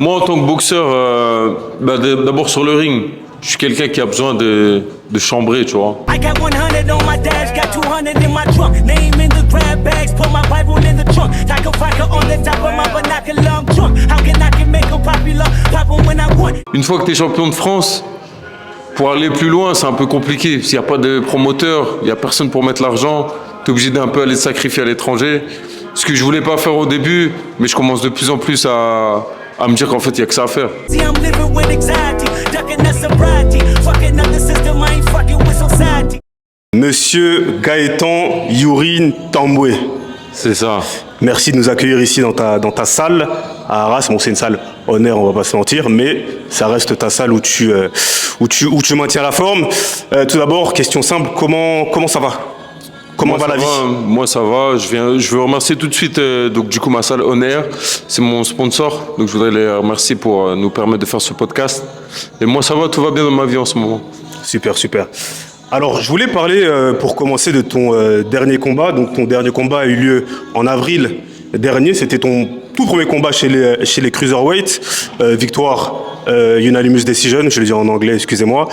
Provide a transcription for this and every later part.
Moi, en tant que boxeur, d'abord sur le ring, je suis quelqu'un qui a besoin de chambrer, tu vois. I got 100 on my dash, got 200 in my trunk. Name in the grab bags, put my Bible in the trunk. Taco vodka on the top of my binocular, I'm drunk. How can I make them popular? Pop 'em when I want. Une fois que tu es champion de France, pour aller plus loin, c'est un peu compliqué. S'il n'y a pas de promoteur, il n'y a personne pour mettre l'argent, tu es obligé d'un peu aller te sacrifier à l'étranger. Ce que je voulais pas faire au début, mais je commence de plus en plus à me dire qu'en fait, il n'y a que ça à faire. See, I'm living with anxiety, ducking the sobriety, fucking up the system, I ain't fucking with society. Monsieur Gaëtan Youri Tamboué, C'est ça. merci de nous accueillir ici dans ta salle à Arras. Bon, c'est une salle honneur, on va pas se mentir, mais ça reste ta salle où tu maintiens la forme. Tout d'abord, question simple, comment ça va? Comment va la vie? Moi, ça va. Je veux remercier tout de suite donc, du coup, ma salle Honor. C'est mon sponsor. Donc, je voudrais les remercier pour nous permettre de faire ce podcast. Et moi, ça va, tout va bien dans ma vie en ce moment. Super, super. Alors, je voulais parler, pour commencer, de ton dernier combat. Donc, ton dernier combat a eu lieu en avril dernier. C'était ton tout premier combat chez les Cruiserweight. Victoire unanimous decision, je le dis en anglais, excusez-moi.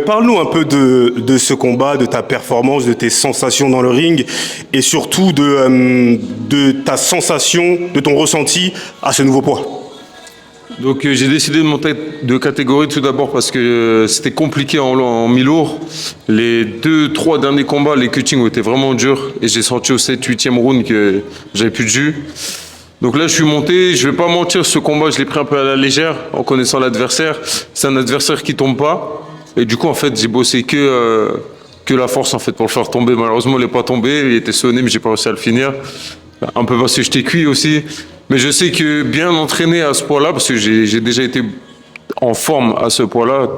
Parle-nous un peu de ce combat, de ta performance, de tes sensations dans le ring et surtout de ta sensation, de ton ressenti à ce nouveau poids. Donc, j'ai décidé de monter de catégorie tout d'abord parce que c'était compliqué en mi-lourd. Les 2-3 derniers combats, les cuttings ont été vraiment durs et j'ai senti au 7-8e round que j'avais plus de jus. Donc là, je suis monté. Je vais pas mentir, ce combat, je l'ai pris un peu à la légère en connaissant l'adversaire. C'est un adversaire qui tombe pas. Et du coup, en fait, j'ai bossé que la force en fait pour le faire tomber. Malheureusement, il n'est pas tombé. Il était sonné, mais j'ai pas réussi à le finir. Un peu parce que j'étais cuit aussi. Mais je sais que bien entraîné à ce poids-là, parce que j'ai déjà été en forme à ce poids-là,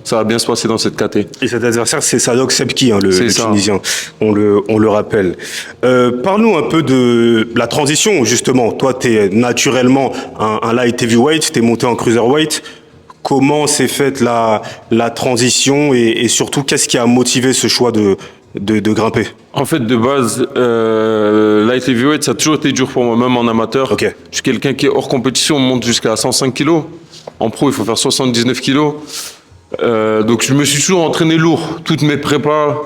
ça va bien se passer dans cette caté. Et cet adversaire, c'est Sadok Sebki, le ça. Tunisien, on le rappelle. Parle-nous un peu de la transition, justement. Toi, tu es naturellement un light heavyweight, tu es monté en cruiserweight. Comment s'est faite la transition et surtout, qu'est-ce qui a motivé ce choix de grimper? En fait, de base, light heavyweight, ça a toujours été dur pour moi, même en amateur. Ok. Je suis quelqu'un qui est hors compétition, on monte jusqu'à 105 kilos. En pro, il faut faire 79 kilos. Donc, je me suis toujours entraîné lourd. Toutes mes prépas,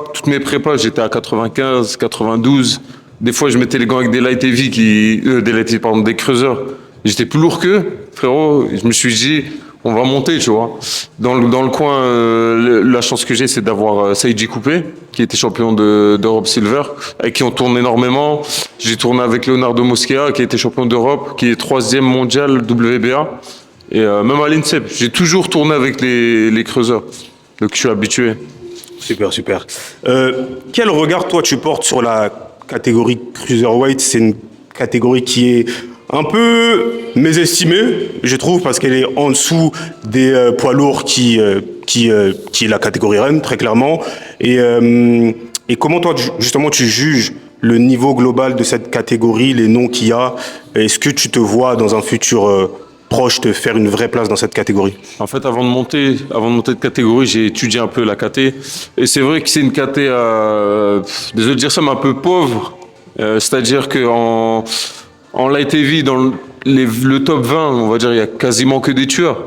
j'étais à 95, 92. Des fois, je mettais les gants avec des light heavy, des creuseurs. J'étais plus lourd qu'eux, frérot. Je me suis dit, on va monter, tu vois. Dans le coin, la chance que j'ai, c'est d'avoir Saïdji Coupé, qui était champion d'Europe Silver, avec qui on tourne énormément. J'ai tourné avec Leonardo Moschea, qui était champion d'Europe, qui est 3e mondial WBA. Et même à l'INSEP, j'ai toujours tourné avec les creuseurs. Donc je suis habitué. Super, super. Quel regard, toi, tu portes sur la catégorie cruiserweight? C'est une catégorie qui est un peu mésestimée, je trouve, parce qu'elle est en dessous des poids lourds qui est la catégorie reine, très clairement. Et comment, toi, justement, tu juges le niveau global de cette catégorie, les noms qu'il y a? Est-ce que tu te vois dans un futur proche de faire une vraie place dans cette catégorie? En fait, avant de monter de catégorie, j'ai étudié un peu la caté. Et c'est vrai que c'est une caté, désolé de dire ça, mais un peu pauvre. C'est-à-dire qu'en light heavy, dans le top 20, on va dire, il y a quasiment que des tueurs.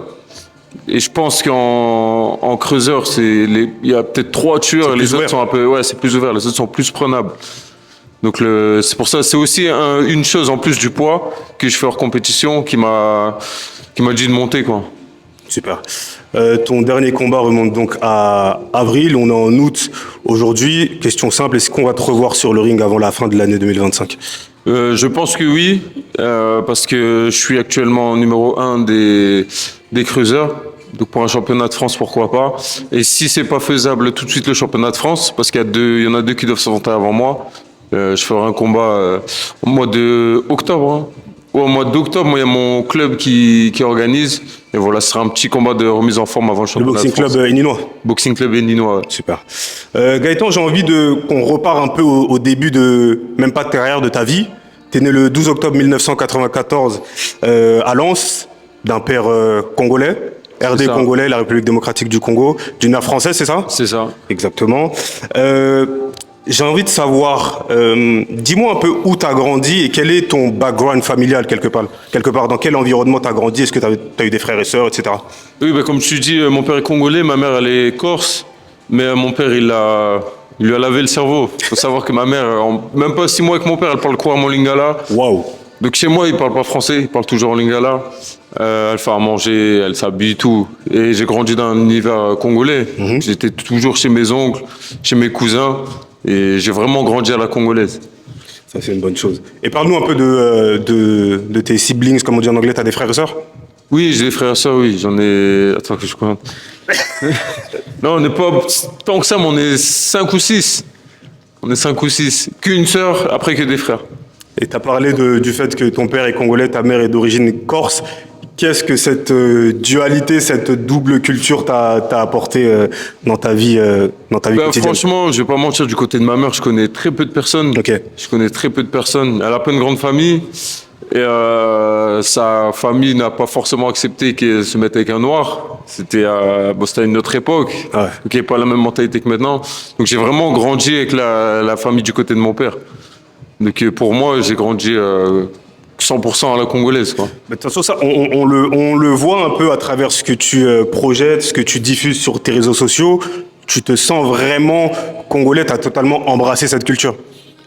Et je pense qu'en creuseur, il y a peut-être 3 tueurs et les autres sont un peu, c'est plus ouvert, les autres sont plus prenables. Donc c'est pour ça, c'est aussi une chose en plus du poids que je fais hors compétition qui m'a dit de monter, quoi. Super. Ton dernier combat remonte donc à avril, on est en août aujourd'hui. Question simple, est-ce qu'on va te revoir sur le ring avant la fin de l'année 2025? Je pense que oui, parce que je suis actuellement numéro 1 des creuseurs. Donc pour un championnat de France, pourquoi pas. Et si c'est pas faisable tout de suite le championnat de France, parce qu'il y en a 2 qui doivent s'inventer avant moi, je ferai un combat au mois d'octobre. Hein. Au mois d'octobre, moi, il y a mon club qui organise. Et voilà, ce sera un petit combat de remise en forme avant le championnat de France. Le Boxing Club Indinois. Boxing Club Indinois, ouais. Super. Gaëtan, j'ai envie qu'on repart un peu au début même pas de ta carrière, de ta vie. Tu es né le 12 octobre 1994 à Lens, d'un père congolais. RD congolais, la République démocratique du Congo, d'une mère française, c'est ça? C'est ça. Exactement. J'ai envie de savoir, dis-moi un peu où tu as grandi et quel est ton background familial quelque part, dans quel environnement tu as grandi, est-ce que tu as eu des frères et sœurs, etc. Oui, bah, comme tu dis, mon père est congolais, ma mère elle est corse, mais mon père il lui a lavé le cerveau. Il faut savoir que ma mère, même pas 6 mois avec mon père, elle parle couramment lingala. Waouh. Donc chez moi, il parle pas français, il parle toujours en lingala. Elle fait à manger, elle s'habille, tout. Et j'ai grandi dans un univers congolais. J'étais toujours chez mes oncles, chez mes cousins, et j'ai vraiment grandi à la congolaise. Ça, c'est une bonne chose. Et parle-nous un peu de tes siblings, comme on dit en anglais, tu as des frères et sœurs? Oui, j'ai des frères et sœurs, oui. J'en ai... Attends que je compte. Non, on n'est pas tant que ça, mais on est 5 ou 6. On est 5 ou 6. Qu'une sœur, après que des frères. Et tu as parlé du fait que ton père est congolais, ta mère est d'origine corse. Qu'est-ce que cette dualité, cette double culture t'a apporté dans ta vie quotidienne? Franchement, je vais pas mentir, du côté de ma mère, je connais très peu de personnes. Ok. Je connais très peu de personnes. Elle a pas une grande famille. Et sa famille n'a pas forcément accepté qu'elle se mette avec un noir. C'était une autre époque. Ouais. Donc il n'y avait pas la même mentalité que maintenant. Donc j'ai vraiment grandi avec la famille du côté de mon père. Donc pour moi, j'ai grandi 100% à la congolaise, quoi. Mais de toute façon, ça, on le voit un peu à travers ce que tu projettes, ce que tu diffuses sur tes réseaux sociaux. Tu te sens vraiment congolais, tu as totalement embrassé cette culture.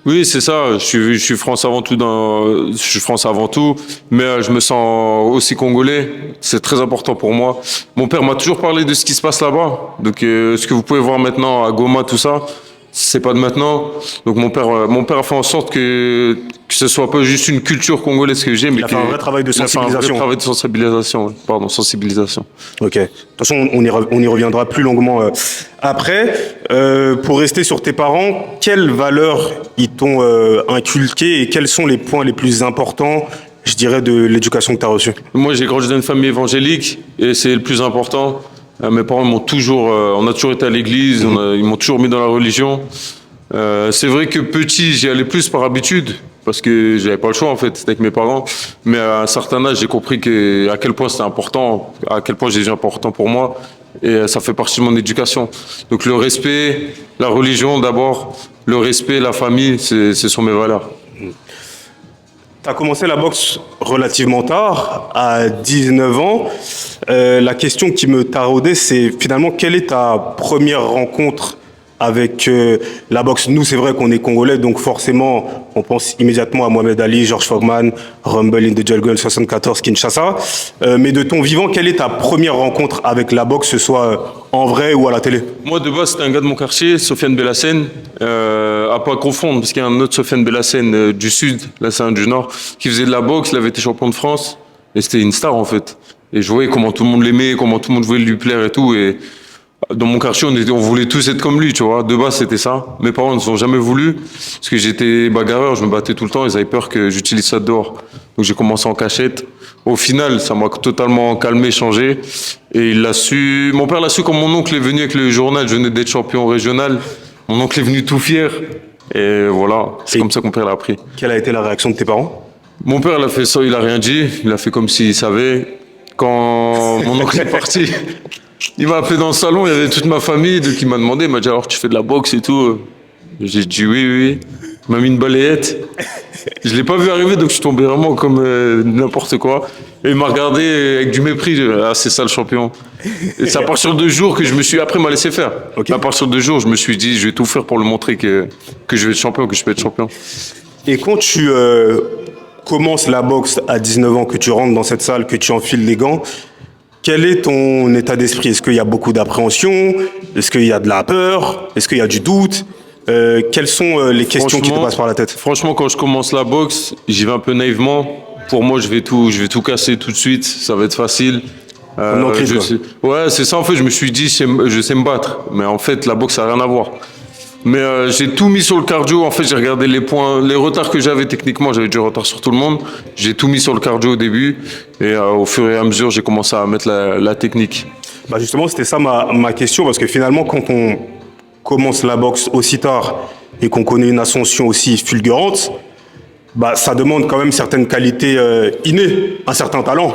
Oui, c'est ça. Je suis français avant tout. Je suis français avant tout, mais je me sens aussi congolais. C'est très important pour moi. Mon père m'a toujours parlé de ce qui se passe là-bas. Donc, ce que vous pouvez voir maintenant à Goma, tout ça, c'est pas de maintenant. Donc, mon père a fait en sorte que ce soit pas juste une culture congolaise que j'ai, mais Il a fait un vrai travail de sensibilisation. Il a fait un vrai travail de sensibilisation. Ouais. Pardon, sensibilisation. Ok. De toute façon, on y reviendra plus longuement après. Pour rester sur tes parents, quelles valeurs ils t'ont inculquées et quels sont les points les plus importants, je dirais, de l'éducation que tu as reçue? Moi, j'ai grandi dans une famille évangélique et c'est le plus important. Mes parents m'ont toujours, on a toujours été à l'église, ils m'ont toujours mis dans la religion. C'est vrai que petit, j'y allais plus par habitude parce que j'avais pas le choix en fait, c'était avec mes parents. Mais à un certain âge, j'ai compris à quel point c'était important, à quel point c'est important pour moi. Et ça fait partie de mon éducation. Donc le respect, la religion d'abord, le respect, la famille, ce sont mes valeurs. Tu as commencé la boxe relativement tard, à 19 ans. La question qui me taraudait, c'est finalement quelle est ta première rencontre avec la boxe? Nous, c'est vrai qu'on est congolais, donc forcément, on pense immédiatement à Mohamed Ali, George Foreman, Rumble in the Jungle 74, Kinshasa. Mais de ton vivant, quelle est ta première rencontre avec la boxe, que ce soit en vrai ou à la télé? Moi, de base, c'était un gars de mon quartier, Sofiane Bellassène, à pas confondre, parce qu'il y a un autre Sofiane Bellassène du sud, là c'est un du nord, qui faisait de la boxe, il avait été champion de France, et c'était une star en fait. Et je voyais comment tout le monde l'aimait, comment tout le monde voulait lui plaire et tout, et dans mon quartier, on voulait tous être comme lui, tu vois. De base, c'était ça. Mes parents ne sont jamais voulu, parce que j'étais bagarreur, je me battais tout le temps, ils avaient peur que j'utilise ça dehors. Donc j'ai commencé en cachette. Au final, ça m'a totalement calmé, changé. Et mon père l'a su quand mon oncle est venu avec le journal, je venais d'être champion régional. Mon oncle est venu tout fier. Et voilà, c'est comme ça que mon père l'a appris. Quelle a été la réaction de tes parents? Mon père, il a fait ça, il a rien dit. Il a fait comme s'il savait. Quand mon oncle est parti, il m'a appelé dans le salon, il y avait toute ma famille, donc il m'a demandé, il m'a dit alors tu fais de la boxe et tout. J'ai dit oui. Il m'a mis une balayette. Je l'ai pas vu arriver, donc je suis tombé vraiment comme n'importe quoi. Et il m'a regardé avec du mépris. Ah, c'est ça le champion. Et c'est à partir de jours que après il m'a laissé faire. Okay. À partir de jours, je me suis dit, je vais tout faire pour le montrer que je vais être champion, que je peux être champion. Et quand tu commences la boxe à 19 ans, que tu rentres dans cette salle, que tu enfiles les gants, quel est ton état d'esprit? Est-ce qu'il y a beaucoup d'appréhension? Est-ce qu'il y a de la peur? Est-ce qu'il y a du doute? Quelles sont les questions qui te passent par la tête? Franchement, quand je commence la boxe, j'y vais un peu naïvement. Pour moi, je vais tout casser tout de suite. Ça va être facile. Ouais, c'est ça en fait. Je me suis dit, je sais me battre. Mais en fait, la boxe, ça n'a rien à voir. Mais j'ai tout mis sur le cardio. En fait, j'ai regardé les points, les retards que j'avais techniquement. J'avais du retard sur tout le monde. J'ai tout mis sur le cardio au début. Et au fur et à mesure, j'ai commencé à mettre la technique. Bah justement, c'était ça ma question. Parce que finalement, quand on commence la boxe aussi tard et qu'on connaît une ascension aussi fulgurante, bah, ça demande quand même certaines qualités innées, un certain talent.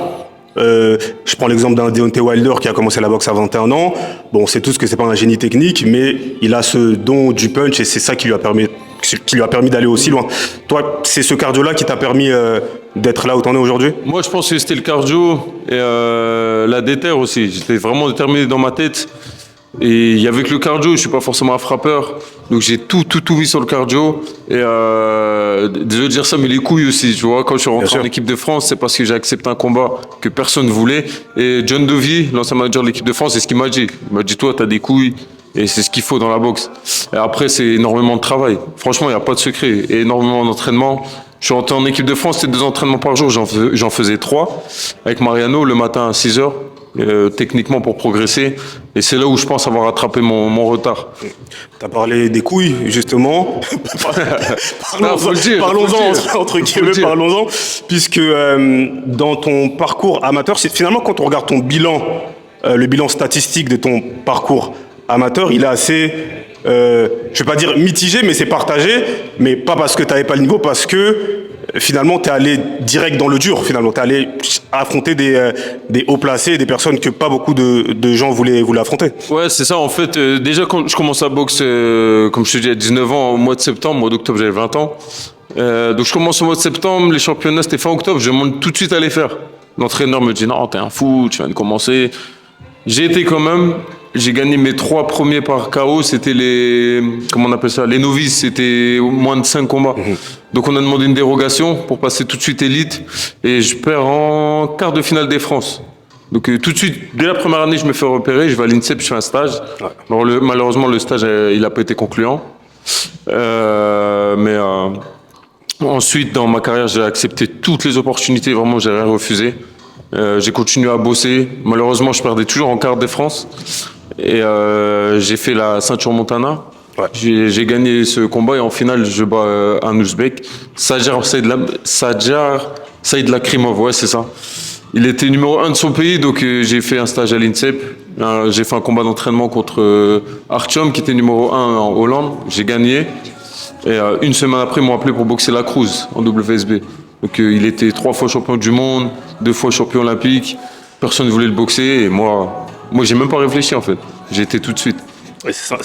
Je prends l'exemple d'un Deontay Wilder qui a commencé la boxe à 21 ans. Bon, on sait tous que c'est pas un génie technique, mais il a ce don du punch et c'est ça qui lui a permis d'aller aussi loin. Toi, c'est ce cardio-là qui t'a permis d'être là où t'en es aujourd'hui? Moi, je pense que c'était le cardio et la déter aussi. J'étais vraiment déterminé dans ma tête. Et il y avait que le cardio, je suis pas forcément un frappeur. Donc j'ai tout mis sur le cardio. Et désolé de dire ça, mais les couilles aussi, tu vois. Quand je suis rentré en équipe de France, c'est parce que j'ai accepté un combat que personne ne voulait. Et John Dovey, l'ancien manager de l'équipe de France, c'est ce qu'il m'a dit. Il m'a dit, toi, t'as des couilles. Et c'est ce qu'il faut dans la boxe. Et après, c'est énormément de travail. Franchement, il n'y a pas de secret. Et énormément d'entraînement. Je suis rentré en équipe de France, c'était 2 entraînements par jour. J'en faisais 3 avec Mariano le matin à 6 heures. Techniquement pour progresser, et c'est là où je pense avoir rattrapé mon retard. Tu as parlé des couilles, justement. Parlons-en, entre guillemets, parlons-en, puisque dans ton parcours amateur, c'est finalement quand on regarde ton bilan, le bilan statistique de ton parcours amateur, il est assez, je vais pas dire mitigé, mais c'est partagé, mais pas parce que tu n'avais pas le niveau, parce que finalement, tu es allé direct dans le dur, finalement. Tu es allé affronter des hauts placés, des personnes que pas beaucoup de gens voulaient affronter. Ouais, c'est ça. En fait, déjà, quand je commence à boxer, comme je te dis, à 19 ans, au mois de septembre, au mois d'octobre, j'avais 20 ans. Donc, je commence au mois de septembre, les championnats, c'était fin octobre, je demande tout de suite à les faire. L'entraîneur me dit, non, t'es un fou, tu viens de commencer. J'ai été quand même. J'ai gagné mes 3 premiers par KO, c'était comment on appelle ça, les novices, c'était moins de 5 combats. Donc on a demandé une dérogation pour passer tout de suite élite et je perds en quart de finale des France. Donc tout de suite, dès la première année, je me fais repérer, je vais à l'INSEP, je fais un stage. Alors, malheureusement, le stage, il n'a pas été concluant. Ensuite, dans ma carrière, j'ai accepté toutes les opportunités, vraiment, j'ai rien refusé. J'ai continué à bosser. Malheureusement, je perdais toujours en quart de France. Et j'ai fait la ceinture Montana. Ouais. J'ai gagné ce combat et en finale, je bats un Ouzbek. Sadjar Saïd Lakrimov, ouais, c'est ça. Il était numéro 1 de son pays, donc j'ai fait un stage à l'INSEP. J'ai fait un combat d'entraînement contre Artyom, qui était numéro 1 en Hollande. J'ai gagné. Et une semaine après, ils m'ont appelé pour boxer la Cruz en WSB. Donc il était 3 fois champion du monde, 2 fois champion olympique. Personne ne voulait le boxer et moi j'ai même pas réfléchi en fait. J'ai été tout de suite.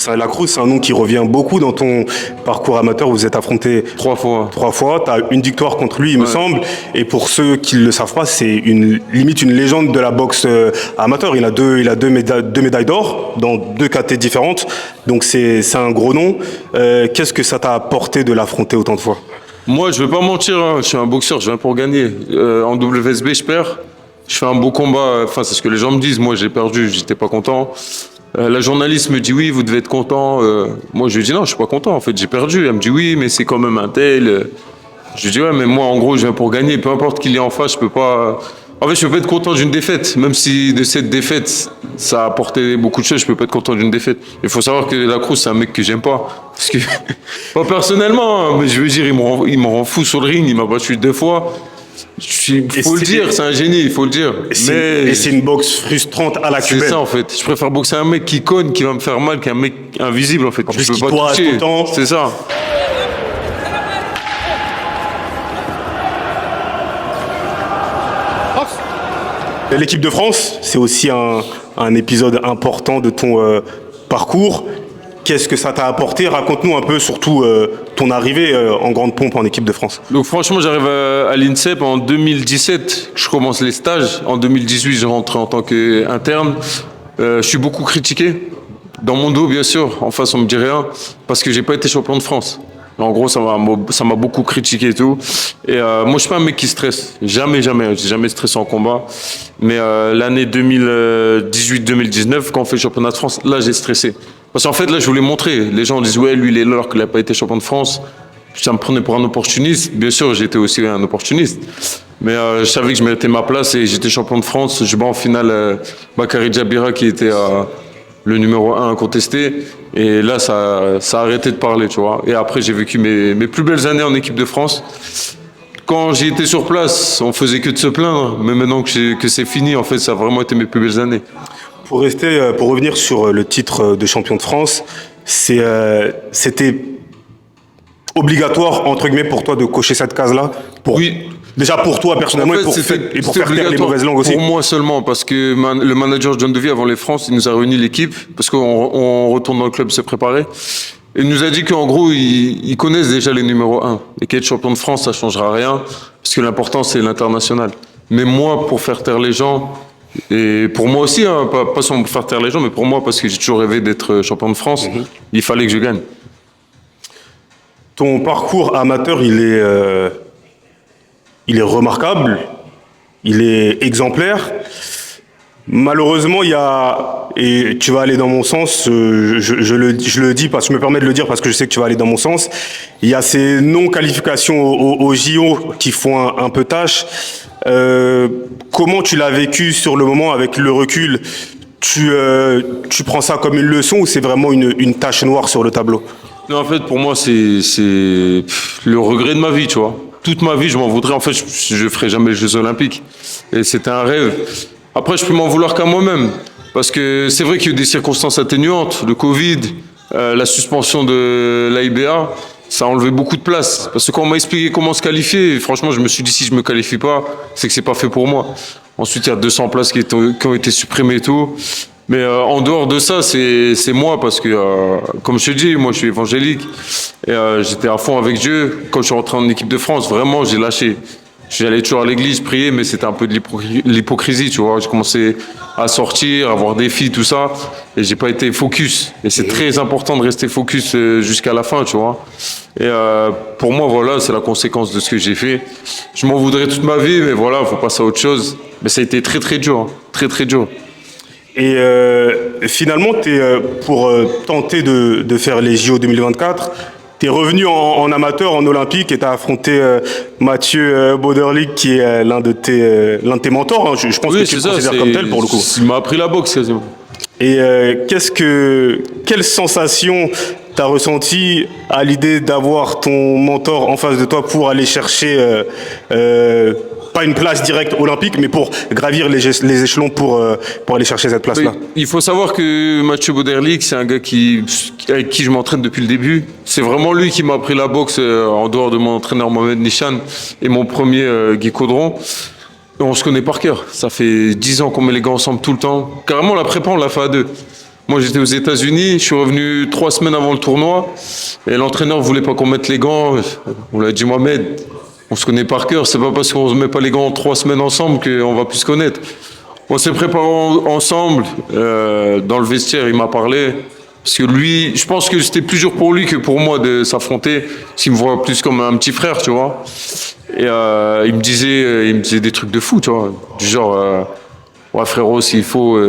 La Cruz, c'est un nom qui revient beaucoup dans ton parcours amateur. Vous êtes affronté 3 fois. 3 fois. Tu as une victoire contre lui, il me semble. Et pour ceux qui ne le savent pas, c'est limite une légende de la boxe amateur. Il a deux médailles d'or dans 2 catégories différentes. Donc c'est un gros nom. Qu'est-ce que ça t'a apporté de l'affronter autant de fois? Moi, je vais pas mentir, hein. Je suis un boxeur, je viens pour gagner. En WSB, je perds. Je fais un beau combat. Enfin, c'est ce que les gens me disent. Moi, j'ai perdu, j'étais pas content. La journaliste me dit oui, vous devez être content. Moi, je lui dis non, je suis pas content. En fait, j'ai perdu. Elle me dit oui, mais c'est quand même un tel. Je lui dis ouais, mais moi, en gros, je viens pour gagner. Peu importe qui est en face, je peux pas. En fait, je peux pas être content d'une défaite. Même si de cette défaite, ça a apporté beaucoup de choses, je peux pas être content d'une défaite. Il faut savoir que la Cruz, c'est un mec que j'aime pas. Parce que, pas personnellement, hein, mais je veux dire, il m'en rend fou sur le ring. Il m'a battu 2 fois. Il faut le dire, c'est un génie, il faut le dire. Et c'est une boxe frustrante à la cubaine. C'est ça en fait. Je préfère boxer un mec qui cogne, qui va me faire mal, qu'un mec invisible en fait. En plus, qui peux pas toucher. C'est ça. L'équipe de France, c'est aussi un épisode important de ton parcours. Qu'est-ce que ça t'a apporté? Raconte-nous un peu, surtout ton arrivée en grande pompe en équipe de France. Donc franchement, j'arrive à l'INSEP en 2017. Je commence les stages. En 2018, je rentre en tant qu'interne. Je suis beaucoup critiqué. Dans mon dos, bien sûr. En face, on me dit rien parce que j'ai pas été champion de France. En gros, ça m'a beaucoup critiqué et tout. Et moi, je suis pas un mec qui stresse. Jamais. J'ai jamais stressé en combat. Mais l'année 2018-2019, quand on fait le championnat de France, là, j'ai stressé. Parce qu'en fait, là, je voulais montrer. Les gens disent, ouais, lui, il est là alors qu'il n'a pas été champion de France. Ça me prenait pour un opportuniste. Bien sûr, j'étais aussi un opportuniste. Mais je savais que je méritais ma place et j'étais champion de France. Je bats en finale Bakary Djabira, qui était le numéro 1 incontesté. Et là, ça a arrêté de parler, tu vois. Et après, j'ai vécu mes plus belles années en équipe de France. Quand j'y étais sur place, on faisait que de se plaindre. Mais maintenant que c'est fini, en fait, ça a vraiment été mes plus belles années. Pour revenir sur le titre de champion de France, c'était obligatoire, entre guillemets, pour toi de cocher cette case-là? Oui, Déjà pour toi personnellement et pour c'était faire taire les obligatoire mauvaises langues aussi. pour moi seulement, parce que le manager John Devy, avant les France, il nous a réuni l'équipe, parce qu'on retourne dans le club se préparer. Et il nous a dit qu'en gros, ils connaissent déjà les numéros 1. Et qu'être champion de France, ça changera rien, parce que l'important, c'est l'international. Mais moi, pour faire taire les gens, et pour moi aussi, hein, pas seulement pour faire taire les gens, mais pour moi, parce que j'ai toujours rêvé d'être champion de France, il fallait que je gagne. Ton parcours amateur, il est remarquable, il est exemplaire. Malheureusement, il y a, et tu vas aller dans mon sens, je le dis parce que je me permets de le dire parce que je sais que tu vas aller dans mon sens, il y a ces non-qualifications au JO qui font un peu tâche. Comment tu l'as vécu sur le moment avec le recul? Tu prends ça comme une leçon ou c'est vraiment une tache noire sur le tableau? Non, en fait, pour moi, c'est le regret de ma vie, tu vois. Toute ma vie, je m'en voudrais. En fait, je ferai jamais les Jeux Olympiques. Et c'était un rêve. Après, je peux m'en vouloir qu'à moi-même. Parce que c'est vrai qu'il y a eu des circonstances atténuantes. Le Covid, la suspension de l'AIBA, ça a enlevé beaucoup de place. Parce que quand on m'a expliqué comment se qualifier, franchement, je me suis dit, si je me qualifie pas, c'est que c'est pas fait pour moi. Ensuite, il y a 200 places qui ont été supprimées et tout. Mais en dehors de ça, c'est moi parce que, comme je te dis, moi je suis évangélique et j'étais à fond avec Dieu. Quand je suis rentré en équipe de France, vraiment, j'ai lâché. J'allais toujours à l'église prier, mais c'était un peu de l'hypocrisie, tu vois. J'ai commencé à sortir, à voir des filles, tout ça, et j'ai pas été focus. Et c'est très important de rester focus jusqu'à la fin, tu vois. Et pour moi, voilà, c'est la conséquence de ce que j'ai fait. Je m'en voudrais toute ma vie, mais voilà, faut passer à autre chose. Mais ça a été très très dur, très très dur. Et finalement, pour tenter de faire les JO 2024, tu es revenu en amateur, en olympique, et tu as affronté Mathieu Bauderlic, qui est l'un de tes mentors. Hein. Je pense que tu le considères comme tel, pour le coup. Il m'a appris la boxe, quasiment. Et quelle sensation tu as ressenti à l'idée d'avoir ton mentor en face de toi pour aller chercher pas une place directe olympique, mais pour gravir les échelons pour aller chercher cette place-là? Il faut savoir que Mathieu Bauderlic, c'est un gars avec qui je m'entraîne depuis le début. C'est vraiment lui qui m'a appris la boxe en dehors de mon entraîneur Mohamed Nishan et mon premier Guy Caudron. On se connaît par cœur. Ça fait 10 ans qu'on met les gants ensemble tout le temps. Carrément, la prépa, on l'a fait à deux. Moi, j'étais aux États-Unis. Je suis revenu 3 semaines avant le tournoi. Et l'entraîneur voulait pas qu'on mette les gants. On lui a dit, Mohamed, on se connaît par cœur. C'est pas parce qu'on se met pas les gants 3 semaines ensemble qu'on va plus se connaître. On s'est préparé ensemble. Dans le vestiaire, il m'a parlé. Parce que lui, je pense que c'était plus dur pour lui que pour moi de s'affronter. S'il me voit plus comme un petit frère, tu vois. Et il me disait des trucs de fou, tu vois. Du genre, ouais frérot, s'il faut,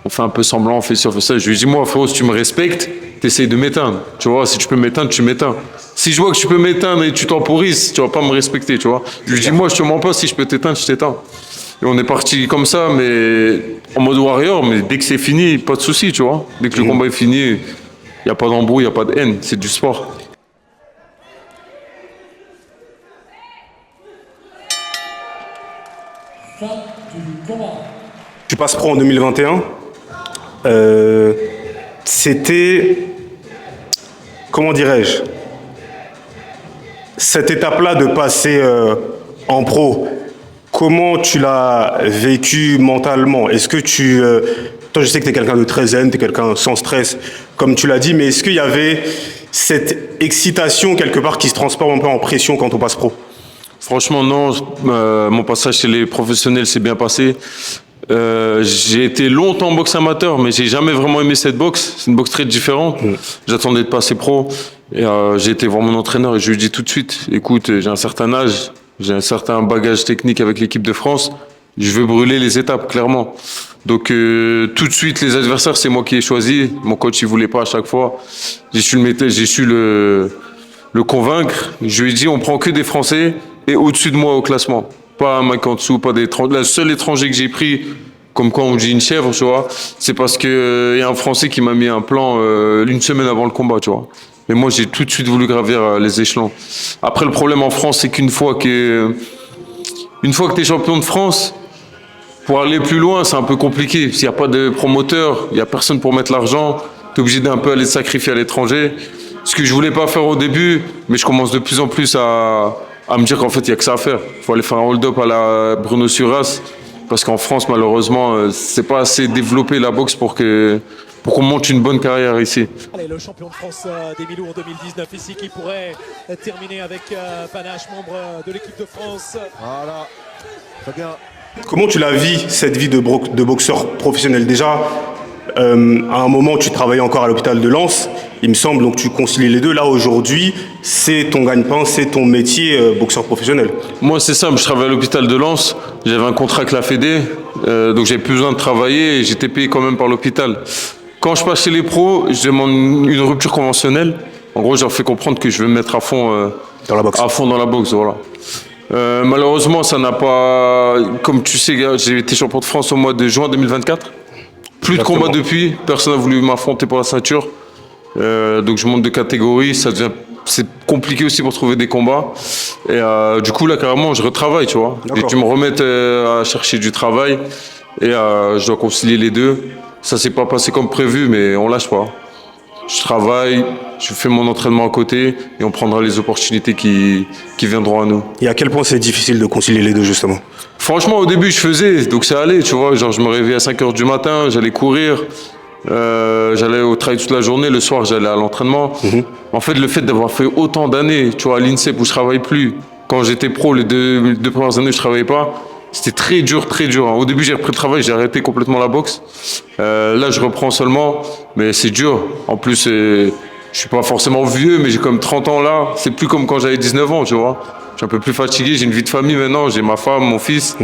on fait un peu semblant, on fait ça, on fait ça. Je lui dis, moi frérot, si tu me respectes, t'essayes de m'éteindre. Tu vois, si tu peux m'éteindre, tu m'éteins. Si je vois que tu peux m'éteindre et tu temporises, tu vas pas me respecter, tu vois. Je lui dis, moi je te mens pas, si je peux t'éteindre, je t'éteins. Et on est parti comme ça, mais en mode warrior, mais dès que c'est fini, pas de souci, tu vois. Dès que le combat est fini, il n'y a pas d'embrouille, il n'y a pas de haine, c'est du sport. Tu passes pro en 2021. C'était, comment dirais-je, cette étape-là de passer en pro, comment tu l'as vécu mentalement? Est-ce que toi je sais que tu es quelqu'un de très zen, tu es quelqu'un sans stress, comme tu l'as dit, mais est-ce qu'il y avait cette excitation quelque part qui se transforme un peu en pression quand on passe pro? Franchement, non. Mon passage chez les professionnels s'est bien passé. J'ai été longtemps en boxe amateur, mais j'ai jamais vraiment aimé cette boxe. C'est une boxe très différente. J'attendais de passer pro. Et j'ai été voir mon entraîneur et je lui ai dit tout de suite, écoute, j'ai un certain âge, j'ai un certain bagage technique avec l'équipe de France. Je veux brûler les étapes, clairement. Donc tout de suite, les adversaires, c'est moi qui ai choisi. Mon coach, il voulait pas à chaque fois. J'ai su le convaincre. Je lui ai dit, on prend que des Français et au-dessus de moi au classement. Pas un mec en dessous, pas d'étranger. Le seul étranger que j'ai pris, comme quand on dit une chèvre, tu vois, c'est parce que y a un Français qui m'a mis un plan une semaine avant le combat, tu vois. Mais moi, j'ai tout de suite voulu gravir les échelons. Après, le problème en France, c'est qu'une fois que tu es champion de France, pour aller plus loin, c'est un peu compliqué. S'il n'y a pas de promoteur, il n'y a personne pour mettre l'argent, tu es obligé d'un peu aller te sacrifier à l'étranger. Ce que je voulais pas faire au début, mais je commence de plus en plus à à me dire qu'en fait, il n'y a que ça à faire. Il faut aller faire un hold-up à la Bruno Suras, parce qu'en France, malheureusement, c'est pas assez développé la boxe pour qu'on monte une bonne carrière ici. Allez, le champion de France des mi-lourds 2019 ici qui pourrait terminer avec Panache, membre de l'équipe de France. Voilà, très bien. Comment tu la vis, cette vie de boxeur professionnel? Déjà, à un moment, tu travaillais encore à l'hôpital de Lens, il me semble, donc tu concilies les deux. Là, aujourd'hui, c'est ton gagne-pain, c'est ton métier, boxeur professionnel. Moi, c'est simple, je travaillais à l'hôpital de Lens, j'avais un contrat avec la Fédé, donc j'avais plus besoin de travailler et j'étais payé quand même par l'hôpital. Quand je passe chez les pros, je demande une rupture conventionnelle. En gros, je leur fais comprendre que je vais me mettre à fond dans la boxe. À fond dans la boxe, voilà. Malheureusement, ça n'a pas... Comme tu sais, j'ai été champion de France au mois de juin 2024. Plus de combats depuis, personne n'a voulu m'affronter pour la ceinture. Donc je monte de catégorie, c'est compliqué aussi pour trouver des combats. Et du coup, là, carrément, je retravaille, tu vois. Et tu me remets à chercher du travail et je dois concilier les deux. Ça s'est pas passé comme prévu, mais on lâche pas. Je travaille, je fais mon entraînement à côté et on prendra les opportunités qui viendront à nous. Et à quel point c'est difficile de concilier les deux, justement? Franchement, au début, je faisais, donc ça allait, tu vois. Genre, je me réveillais à 5h du matin, j'allais courir, j'allais au travail toute la journée, le soir, j'allais à l'entraînement. En fait, le fait d'avoir fait autant d'années, tu vois, à l'INSEP où je travaille plus, quand j'étais pro, les deux premières années, je travaillais pas. C'était très dur, très dur. Au début, j'ai repris le travail, j'ai arrêté complètement la boxe. Là, je reprends seulement, mais c'est dur. En plus, je suis pas forcément vieux, mais j'ai comme 30 ans là. C'est plus comme quand j'avais 19 ans, tu vois. Je suis un peu plus fatigué, j'ai une vie de famille maintenant, j'ai ma femme, mon fils.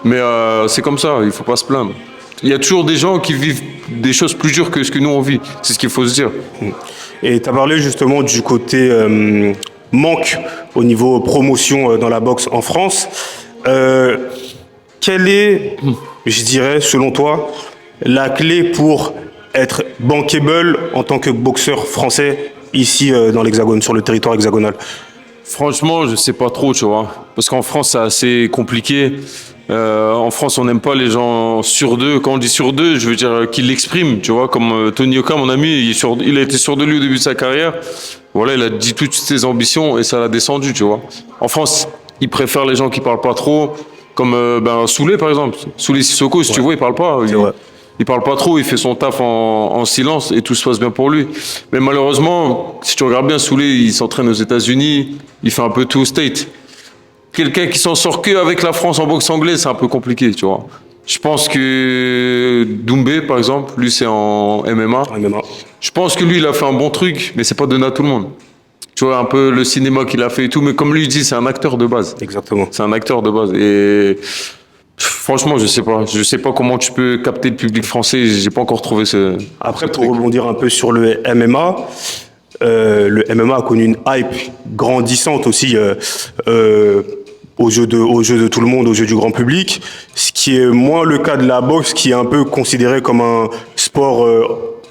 Mais c'est comme ça, il faut pas se plaindre. Il y a toujours des gens qui vivent des choses plus dures que ce que nous on vit. C'est ce qu'il faut se dire. Et tu as parlé justement du côté manque au niveau promotion dans la boxe en France. Quelle est, je dirais, selon toi, la clé pour être bankable en tant que boxeur français ici dans l'Hexagone, sur le territoire hexagonal? Franchement, je sais pas trop, tu vois. Parce qu'en France, c'est assez compliqué. En France, on n'aime pas les gens sur deux. Quand on dit sur deux, je veux dire qu'ils l'expriment, tu vois. Comme Tony Oka, mon ami, il a été sûr de lui au début de sa carrière. Voilà, il a dit toutes ses ambitions et ça l'a descendu, tu vois. En France, ils préfèrent les gens qui parlent pas trop. Comme Souley, par exemple. Souley Sissoko, si tu vois, il parle pas. Il parle pas trop, il fait son taf en silence et tout se passe bien pour lui. Mais malheureusement, si tu regardes bien, Souley, il s'entraîne aux États-Unis, il fait un peu tout au State. Quelqu'un qui s'en sort qu'avec la France en boxe anglaise, c'est un peu compliqué, tu vois. Je pense que Doumbé, par exemple, lui, c'est en MMA. Je pense que lui, il a fait un bon truc, mais c'est pas donné à tout le monde. Tu vois, un peu le cinéma qu'il a fait et tout, mais comme lui dit, c'est un acteur de base. Exactement. C'est un acteur de base. Et franchement, je sais pas. Je sais pas comment tu peux capter le public français. J'ai pas encore trouvé ce. Après, pour rebondir un peu sur le MMA a connu une hype grandissante aussi aux yeux de tout le monde, aux yeux du grand public. Ce qui est moins le cas de la boxe, qui est un peu considéré comme un sport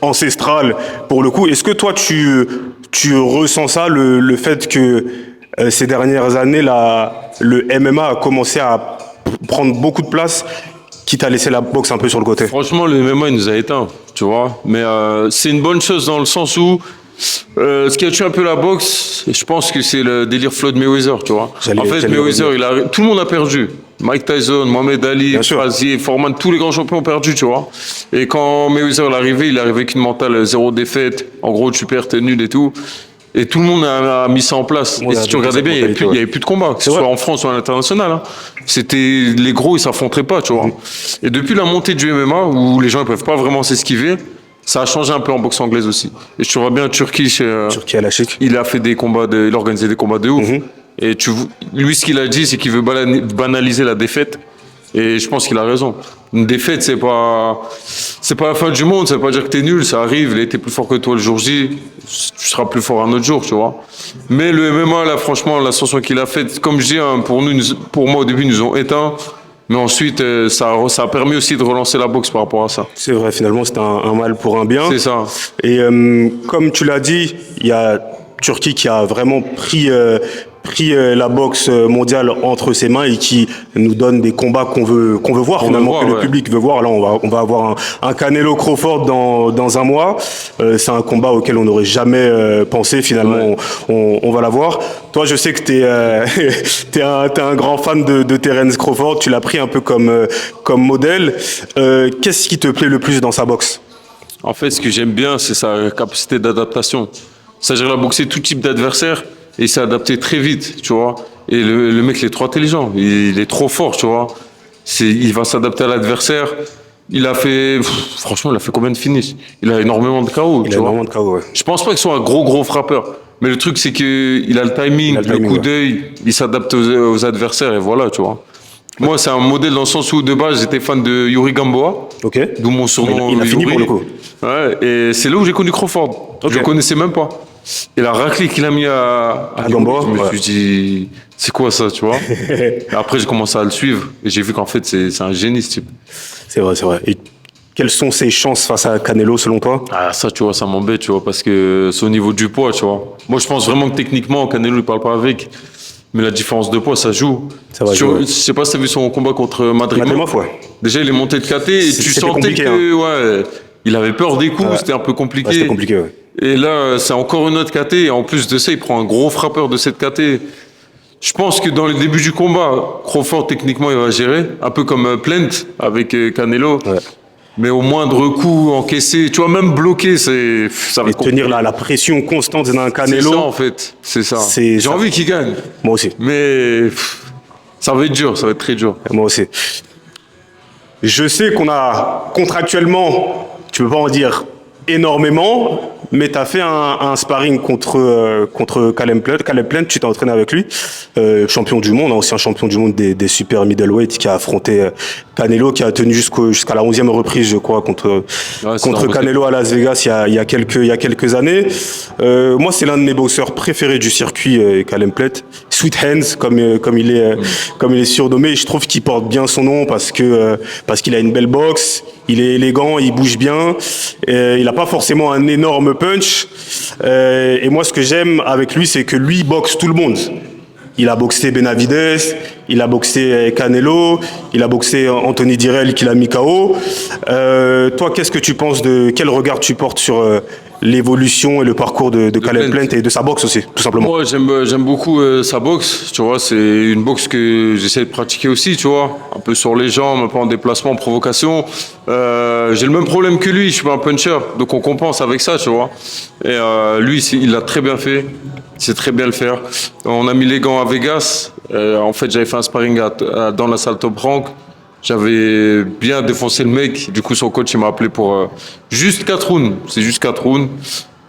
ancestral pour le coup. Est-ce que toi, tu ressens ça, le fait que ces dernières années, le MMA a commencé à prendre beaucoup de place, quitte à laisser la boxe un peu sur le côté? Franchement, le MMA, il nous a éteints, tu vois. Mais c'est une bonne chose dans le sens où ce qui a tué un peu la boxe, je pense que c'est le délire Floyd Mayweather, tu vois. En fait, Mayweather, tout le monde a perdu. Mike Tyson, Mohamed Ali, Frazier, Foreman, tous les grands champions ont perdu, tu vois. Et quand Mayweather est arrivé avec une mentale zéro défaite. En gros, tu perds, t'es nul et tout. Et tout le monde a mis ça en place. Et si tu regardais bien, il n'y avait plus de combat, que ce soit en France ou à l'international. Hein. C'était les gros, ils s'affronteraient pas, tu vois. Et depuis la montée du MMA, où les gens ne peuvent pas vraiment s'esquiver, ça a changé un peu en boxe anglaise aussi. Et tu vois bien Turki à la chic. Il a fait il a organisé des combats de ouf. Et lui, ce qu'il a dit, c'est qu'il veut banaliser la défaite. Et je pense qu'il a raison. Une défaite, c'est pas la fin du monde. Ça veut pas dire que t'es nul. Ça arrive. Il a été plus fort que toi le jour J. Tu seras plus fort un autre jour, tu vois. Mais le MMA, là, franchement, l'ascension qu'il a faite, comme je dis, hein, pour moi, au début, ils nous ont éteints. Mais ensuite, ça a permis aussi de relancer la boxe par rapport à ça. C'est vrai, finalement, c'est un mal pour un bien. C'est ça. Et comme tu l'as dit, il y a Turquie qui a vraiment pris pris la boxe mondiale entre ses mains et qui nous donne des combats qu'on veut voir finalement, que le public veut voir. Là, on va avoir un Canelo Crawford dans un mois. C'est un combat auquel on n'aurait jamais pensé. Finalement, on va l'avoir. Toi, je sais que t'es un grand fan de Terence Crawford. Tu l'as pris un peu comme modèle. Qu'est-ce qui te plaît le plus dans sa boxe? En fait, ce que j'aime bien, c'est sa capacité d'adaptation. C'est-à-dire, il a boxé tout type d'adversaire et il s'est adapté très vite, tu vois. Et le mec, il est trop intelligent, il est trop fort, tu vois. Il va s'adapter à l'adversaire. Franchement, il a fait combien de finishes? Il a énormément de KO, Il a énormément de KO, ouais. Je pense pas qu'il soit un gros frappeur. Mais le truc, c'est qu'il a le timing, le coup d'œil, il s'adapte aux adversaires et voilà, tu vois. Moi, c'est un modèle dans le sens où, de base, j'étais fan de Yuri Gamboa. Ok. D'où mon surnom. Il a fini pour le coup. Ouais, et c'est là où j'ai connu Crawford. Ok. Je le connaissais même pas. Et la raclée qu'il a mis à Gamboa, je me ouais. suis dit, c'est quoi ça, tu vois? Et après, j'ai commencé à le suivre et j'ai vu qu'en fait, c'est un génie, ce type. C'est vrai. Et quelles sont ses chances face à Canelo, selon toi? Ah, ça, tu vois, ça m'embête, tu vois, parce que c'est au niveau du poids, tu vois. Moi, je pense vraiment que techniquement, Canelo, il parle pas avec. Mais la différence de poids, ça joue. Ça va Je jouer. sais pas si tu as vu son combat contre Madrid. Ouais. Déjà, il est monté de KT et tu C'était sentais compliqué, que il avait peur des coups, c'était un peu compliqué. Ouais, c'était compliqué, ouais. Et là, c'est encore une autre KT. Et en plus de ça, il prend un gros frappeur de cette KT. Je pense que dans les débuts du combat, Crawford, techniquement, il va gérer. Un peu comme Plant avec Canelo. Ouais. Mais au moindre coup encaissé, tu vois, même bloqué, ça va Et être tenir compliqué. la pression constante d'un C'est Canelo. ça, en fait. C'est ça. C'est J'ai ça. envie qu'il gagne. Moi aussi. Mais ça va être dur, ça va être très dur. Moi aussi. Je sais qu'on a contractuellement, tu peux pas en dire énormément, mais tu as fait un sparring contre Caleb Plant, tu t'es entraîné avec lui, champion du monde, ancien champion du monde des super middleweight, qui a affronté Canelo, qui a tenu jusqu'à la 11e reprise, je crois, contre Canelo à Las Vegas il y a quelques années. Moi, c'est l'un de mes boxeurs préférés du circuit, Caleb Plant. Sweet Hands, comme il est surnommé. Je trouve qu'il porte bien son nom parce qu'il a une belle boxe, il est élégant, il bouge bien, il n'a pas forcément un énorme punch. Et moi, ce que j'aime avec lui, c'est que lui boxe tout le monde. Il a boxé Benavidez, il a boxé Canelo, il a boxé Anthony Dirrell qui l'a mis KO. Toi, quel regard tu portes sur l'évolution et le parcours de Caleb Plant et de sa boxe aussi, tout simplement? Moi, j'aime beaucoup sa boxe. Tu vois, c'est une boxe que j'essaie de pratiquer aussi, tu vois. Un peu sur les jambes, un peu en déplacement, en provocation. J'ai le même problème que lui, je suis pas un puncher. Donc on compense avec ça, tu vois. Et lui, il l'a très bien fait. Il sait très bien le faire. On a mis les gants à Vegas. En fait, j'avais fait un sparring dans la salle Top Rank. J'avais bien défoncé le mec. Du coup, son coach, il m'a appelé pour juste 4 rounds. C'est juste 4 rounds.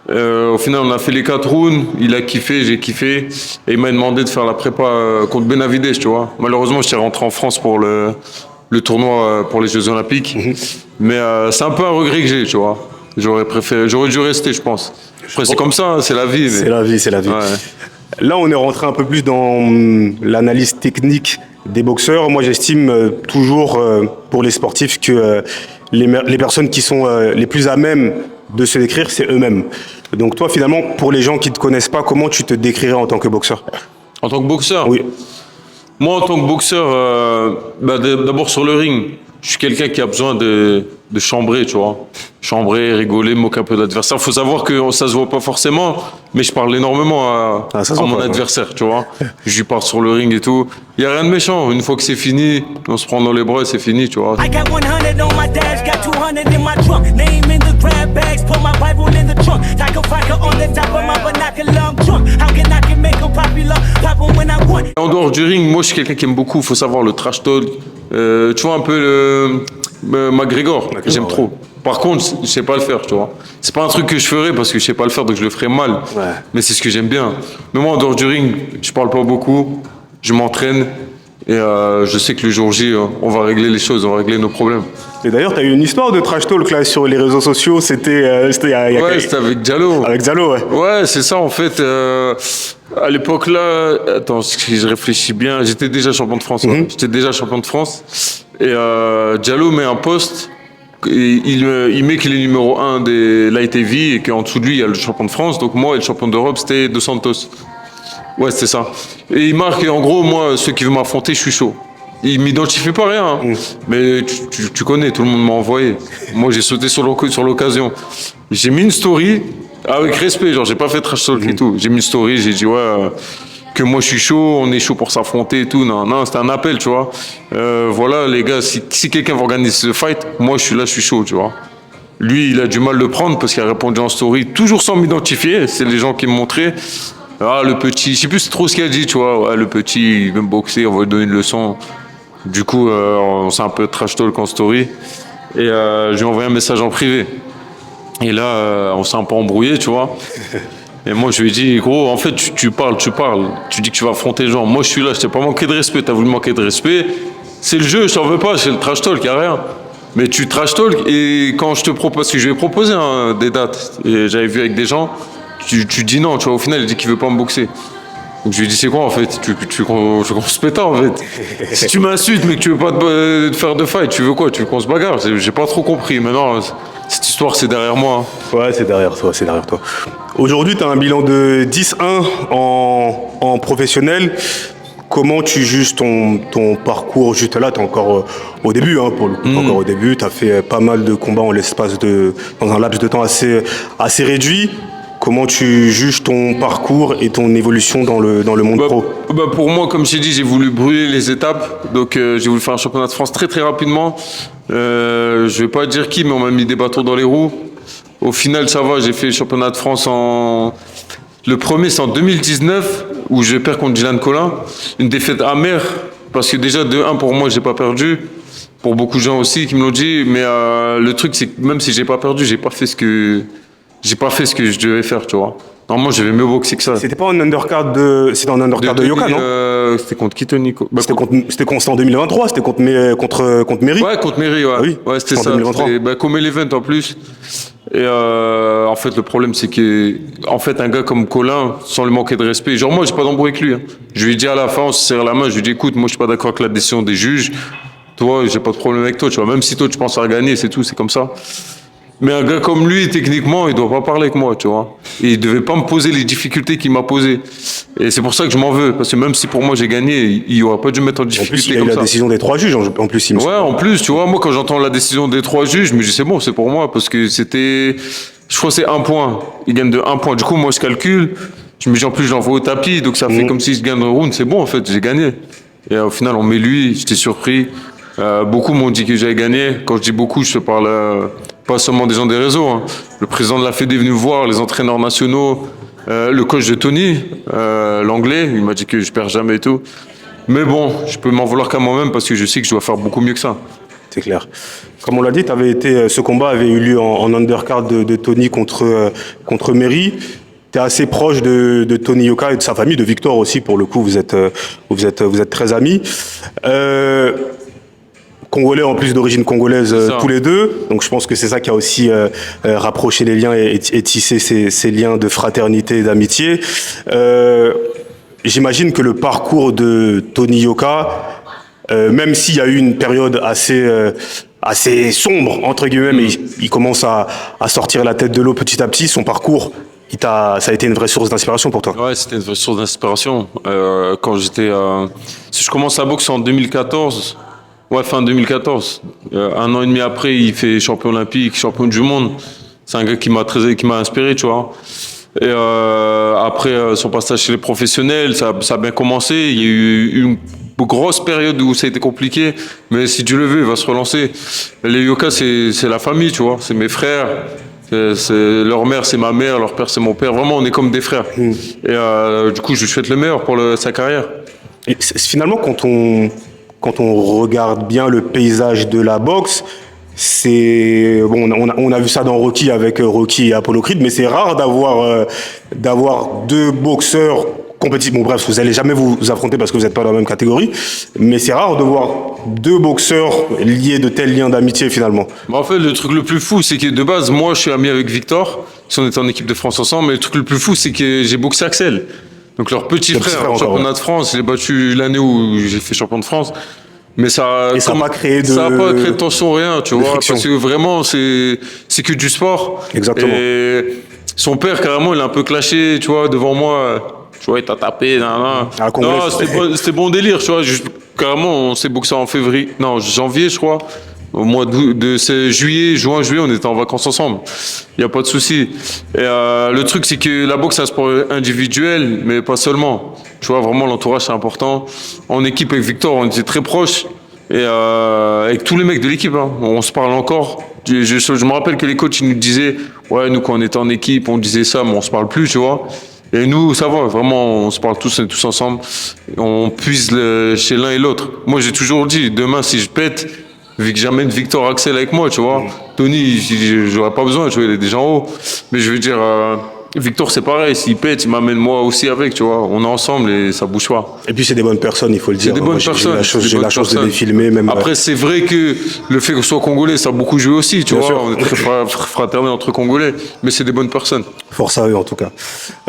Au final, on a fait les 4 rounds. Il a kiffé, j'ai kiffé. Et il m'a demandé de faire la prépa contre Benavidez, tu vois. Malheureusement, je suis rentré en France pour le tournoi pour les Jeux Olympiques. Mais c'est un peu un regret que j'ai, tu vois. J'aurais dû rester, je pense. Après, c'est comme ça, hein, c'est la vie. Mais... C'est la vie. Ouais. Là, on est rentré un peu plus dans l'analyse technique des boxeurs. Moi, j'estime toujours pour les sportifs que les personnes qui sont les plus à même de se décrire, c'est eux-mêmes. Donc toi, finalement, pour les gens qui ne te connaissent pas, comment tu te décrirais en tant que boxeur? En tant que boxeur? Oui. Moi, en tant que boxeur, d'abord sur le ring, je suis quelqu'un qui a besoin de chambrer, tu vois. Chambrer, rigoler, moquer un peu d'adversaire. Il faut savoir que ça se voit pas forcément, mais je parle énormément à mon adversaire, tu vois. Je lui parle sur le ring et tout. Il n'y a rien de méchant. Une fois que c'est fini, on se prend dans les bras et c'est fini, tu vois. I got 100 on my dash, got 200 in my trunk. Name in the grab bags, put my Bible in the trunk. Taco vodka on the top of my binocular trunk. How can I make 'em popular? Pop 'em when I want. En dehors du ring, moi je suis quelqu'un qui aime beaucoup, il faut savoir, le trash talk. Tu vois un peu le McGregor, j'aime trop. Par contre, je sais pas le faire, tu vois. C'est pas un truc que je ferais parce que je sais pas le faire, donc je le ferais mal. Ouais. Mais c'est ce que j'aime bien. Mais moi, en dehors du ring, je parle pas beaucoup, je m'entraîne et je sais que le jour J, on va régler les choses, on va régler nos problèmes. Et d'ailleurs, tu as eu une histoire de trash talk là, sur les réseaux sociaux, c'était il y a Ouais, c'était avec Diallo. Avec Diallo, ouais. Ouais, c'est ça en fait. À l'époque là, attends, si je réfléchis bien, j'étais déjà champion de France. Ouais. J'étais déjà champion de France. Et Diallo met un post. Il met qu'il est numéro 1 des Light Heavy et qu'en dessous de lui il y a le champion de France. Donc moi et le champion d'Europe c'était Dos Santos. Ouais, c'était ça. Et il marque, en gros, moi, ceux qui veulent m'affronter, je suis chaud. Il m'identifie pas rien, hein. Mais tu connais, tout le monde m'a envoyé. Moi, j'ai sauté sur l'occasion. J'ai mis une story avec respect, genre, j'ai pas fait trash talk et tout. J'ai mis une story, j'ai dit, ouais, que moi, je suis chaud, on est chaud pour s'affronter et tout. Non, c'était un appel, tu vois. Voilà, les gars, si quelqu'un va organiser ce fight, moi, je suis là, je suis chaud, tu vois. Lui, il a du mal de le prendre parce qu'il a répondu en story, toujours sans m'identifier. C'est les gens qui me montraient. Ah, le petit, je sais plus trop ce qu'il a dit, tu vois. Ouais, le petit, il veut me boxer, on va lui donner une leçon. Du coup, on s'est un peu trash talk en story. Et je lui ai envoyé un message en privé. Et là, on s'est un peu embrouillé, tu vois. Et moi, je lui ai dit, gros, en fait, tu parles. Tu dis que tu vas affronter les gens. Moi, je suis là, je t'ai pas manqué de respect. T'as voulu manquer de respect. C'est le jeu, je t'en veux pas, c'est le trash talk, y a rien. Mais tu trash talk et quand je te propose, parce que je lui ai proposé des dates, et j'avais vu avec des gens, tu dis non, tu vois, au final, il dit qu'il veut pas me boxer. Donc je lui ai dit, c'est quoi en fait? Tu veux qu'on se pétard en fait? Si tu m'insultes mais que tu veux pas te faire de fight, tu veux quoi? Tu veux qu'on se bagarre? J'ai pas trop compris. Maintenant, cette histoire, c'est derrière moi. Ouais, c'est derrière toi. Aujourd'hui, tu as un bilan de 10-1 en professionnel. Comment tu juges ton parcours juste là? Tu es encore au début, hein, pour le coup. Encore au début, tu as fait pas mal de combats dans un laps de temps assez réduit. Comment tu juges ton parcours et ton évolution dans le monde pro? Pour moi, comme je t'ai dit, j'ai voulu brûler les étapes. Donc, j'ai voulu faire un championnat de France très très rapidement. Je vais pas dire qui, mais on m'a mis des bâtons dans les roues. Au final, ça va, j'ai fait le championnat de France Le premier, c'est en 2019, où je perds contre Dylan Collin. Une défaite amère, parce que déjà, de 1, pour moi, j'ai pas perdu. Pour beaucoup de gens aussi qui me l'ont dit. Mais le truc, c'est que même si j'ai pas perdu, j'ai pas fait ce que je devais faire, tu vois. Normalement, j'avais mieux boxer que ça. C'était pas un undercard c'était un undercard de Yoka, non? C'était contre qui, Tony? C'était en 2023, c'était contre Méry. Ouais, contre Méry, ouais. Ah oui, ouais, c'était ça. 2023. Comme l'event en plus. Et en fait, le problème, c'est que un gars comme Collin, sans lui manquer de respect, genre moi, j'ai pas d'embrouille avec lui. Hein. Je lui ai dit à la fin, on se serre la main, je lui ai dit, écoute, moi, je suis pas d'accord avec la décision des juges. Toi, j'ai pas de problème avec toi, tu vois. Même si toi, tu penses à gagner, c'est tout, c'est comme ça. Mais un gars comme lui, techniquement, il doit pas parler avec moi, tu vois. Et il devait pas me poser les difficultés qu'il m'a posées. Et c'est pour ça que je m'en veux. Parce que même si pour moi j'ai gagné, il aurait pas dû me mettre en difficulté. En plus, il y a eu la décision des 3 juges, en plus, il me semble. Ouais, en plus, tu vois, moi, quand j'entends la décision des 3 juges, je me dis, c'est bon, c'est pour moi. Parce que c'était, je crois que c'est 1 point. Il gagne de 1 point. Du coup, moi, je calcule. Je me dis, en plus, je l'envoie au tapis. Donc, ça fait comme si je gagne un round. C'est bon, en fait, j'ai gagné. Et au final, on met lui. J'étais surpris. Beaucoup m'ont dit que j'avais gagné. Quand je dis beaucoup, je te parle pas seulement des gens des réseaux. Hein. Le président de la Fédé est venu me voir, les entraîneurs nationaux, le coach de Tony, l'anglais, il m'a dit que je perds jamais et tout. Mais bon, je peux m'en vouloir qu'à moi-même parce que je sais que je dois faire beaucoup mieux que ça. C'est clair. Comme on l'a dit, ce combat avait eu lieu en undercard de Tony contre Méry. Tu es assez proche de Tony Yoka et de sa famille, de Victor aussi, pour le coup, vous êtes très amis. Congolais en plus d'origine congolaise tous les deux, donc je pense que c'est ça qui a aussi rapproché les liens et tissé ces liens de fraternité et d'amitié. J'imagine que le parcours de Tony Yoka, même s'il y a eu une période assez sombre entre guillemets, mais il commence à sortir la tête de l'eau petit à petit, son parcours, ça a été une vraie source d'inspiration pour toi? Ouais, c'était une vraie source d'inspiration. Quand je commence à boxer en 2014. Ouais, fin 2014. 1 an et demi après, il fait champion olympique, champion du monde. C'est un gars qui m'a inspiré, tu vois. Et après son passage chez les professionnels, ça a bien commencé. Il y a eu une grosse période où ça a été compliqué, mais si Dieu le veut, il va se relancer. Les Yoka, c'est la famille, tu vois. C'est mes frères. Leur mère, c'est ma mère. Leur père, c'est mon père. Vraiment, on est comme des frères. Et du coup, je lui souhaite le meilleur pour sa carrière. Et finalement, quand on regarde bien le paysage de la boxe, on a vu ça dans Rocky avec Rocky et Apollo Creed, mais c'est rare d'avoir 2 boxeurs compétitifs. Bon bref, vous n'allez jamais vous affronter parce que vous n'êtes pas dans la même catégorie, mais c'est rare de voir 2 boxeurs liés de tels liens d'amitié finalement. En fait, le truc le plus fou, c'est que de base, moi, je suis ami avec Victor, si on était en équipe de France ensemble, mais le truc le plus fou, c'est que j'ai boxé Axel. Donc leur petit frère, en championnat de France, je l'ai battu l'année où j'ai fait champion de France. Mais ça n'a pas créé de tension, rien, tu vois, parce que vraiment, c'est que du sport. Exactement. Et son père, carrément, il a un peu clashé, tu vois, devant moi. Tu vois, il t'a tapé, Ah, Congolais, non, c'était bon délire, tu vois. Carrément, on s'est boxé en février, non, janvier, je crois. Au mois juin, juillet, on était en vacances ensemble. Il n'y a pas de souci. Et le truc, c'est que la boxe, c'est un sport individuel, mais pas seulement. Tu vois, vraiment, l'entourage, c'est important. En équipe avec Victor, on était très proches. Et avec tous les mecs de l'équipe, hein, on se parle encore. Je me rappelle que les coachs, ils nous disaient, ouais, nous, quand on était en équipe, on disait ça, mais on se parle plus, tu vois. Et nous, ça va, vraiment, on se parle tous, on est tous ensemble. On puise chez l'un et l'autre. Moi, j'ai toujours dit, demain, si je pète, vu que j'amène Victor Axel avec moi, tu vois. Tony, j'aurais pas besoin, tu vois, il est déjà en haut. Mais je veux dire, Victor, c'est pareil, s'il pète, il m'amène moi aussi avec, tu vois. On est ensemble et ça bouge pas. Et puis c'est des bonnes personnes, il faut le dire. C'est des bonnes personnes. J'ai la chance de les filmer, même. Après, c'est vrai que le fait qu'on soit congolais, ça a beaucoup joué aussi, tu vois. On est très fraternels entre Congolais, mais c'est des bonnes personnes. Force à eux, en tout cas.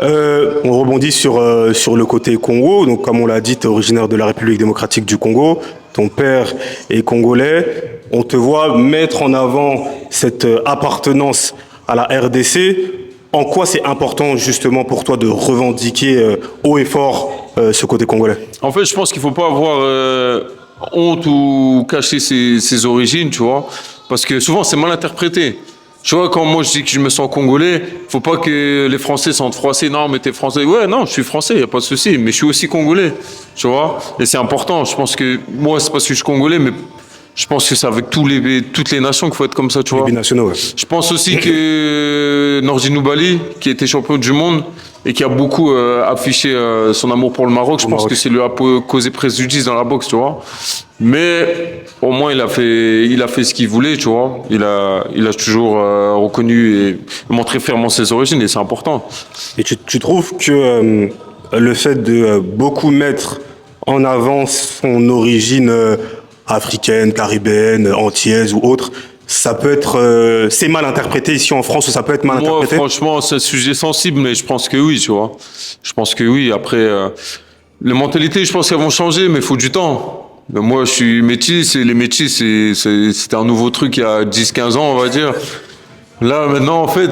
On rebondit sur le côté Congo. Donc, comme on l'a dit, tu es originaire de la République démocratique du Congo. Ton père est congolais. On te voit mettre en avant cette appartenance à la RDC. En quoi c'est important, justement, pour toi de revendiquer haut et fort ce côté congolais? En fait, je pense qu'il faut pas avoir honte ou cacher ses origines, tu vois. Parce que souvent, c'est mal interprété. Tu vois, quand moi je dis que je me sens congolais, faut pas que les Français sentent froissés. Non, mais t'es français. Ouais, non, je suis français, y a pas de souci. Mais je suis aussi congolais, tu vois. Et c'est important. Je pense que moi, c'est parce que je suis congolais, mais je pense que c'est avec toutes les nations qu'il faut être comme ça, tu vois. Les binationaux, ouais. Je pense aussi que Nordin Noubali, qui était champion du monde et qui a beaucoup affiché son amour pour le Maroc, je pense que c'est lui a causé préjudice dans la boxe, tu vois. Mais au moins il a fait ce qu'il voulait, tu vois. Il a toujours reconnu et montré fièrement ses origines et c'est important. Et tu trouves que le fait de beaucoup mettre en avant son origine africaine, caribéenne, antillaise ou autre, ça peut être, c'est mal interprété ici en France ou ça peut être mal interprété? Moi, franchement, c'est un sujet sensible, mais je pense que oui, tu vois. Je pense que oui. Après, les mentalités, je pense qu'elles vont changer, mais il faut du temps. Moi, je suis métis et les métis, c'était un nouveau truc il y a 10-15 ans, on va dire. Là, maintenant, en fait,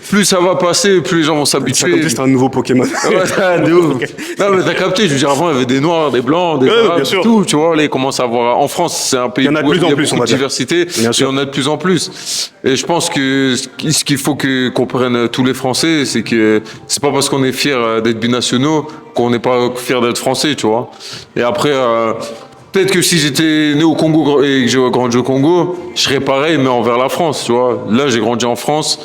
plus ça va passer, plus les gens vont s'habituer. C'est un nouveau Pokémon. Ouais, de ouf. Non, mais t'as capté, je veux dire, avant, il y avait des noirs, des blancs, des arabes, tout, tu vois. Là, ils commencent à avoir. En France, c'est un pays où il y a beaucoup de diversité, et on a de plus en plus. Et je pense que ce qu'il faut que comprennent tous les Français, c'est que c'est pas parce qu'on est fiers d'être binationaux qu'on n'est pas fiers d'être français, tu vois. Et après, peut-être que si j'étais né au Congo et que j'ai grandi au Congo, je serais pareil, mais envers la France, tu vois. Là, j'ai grandi en France.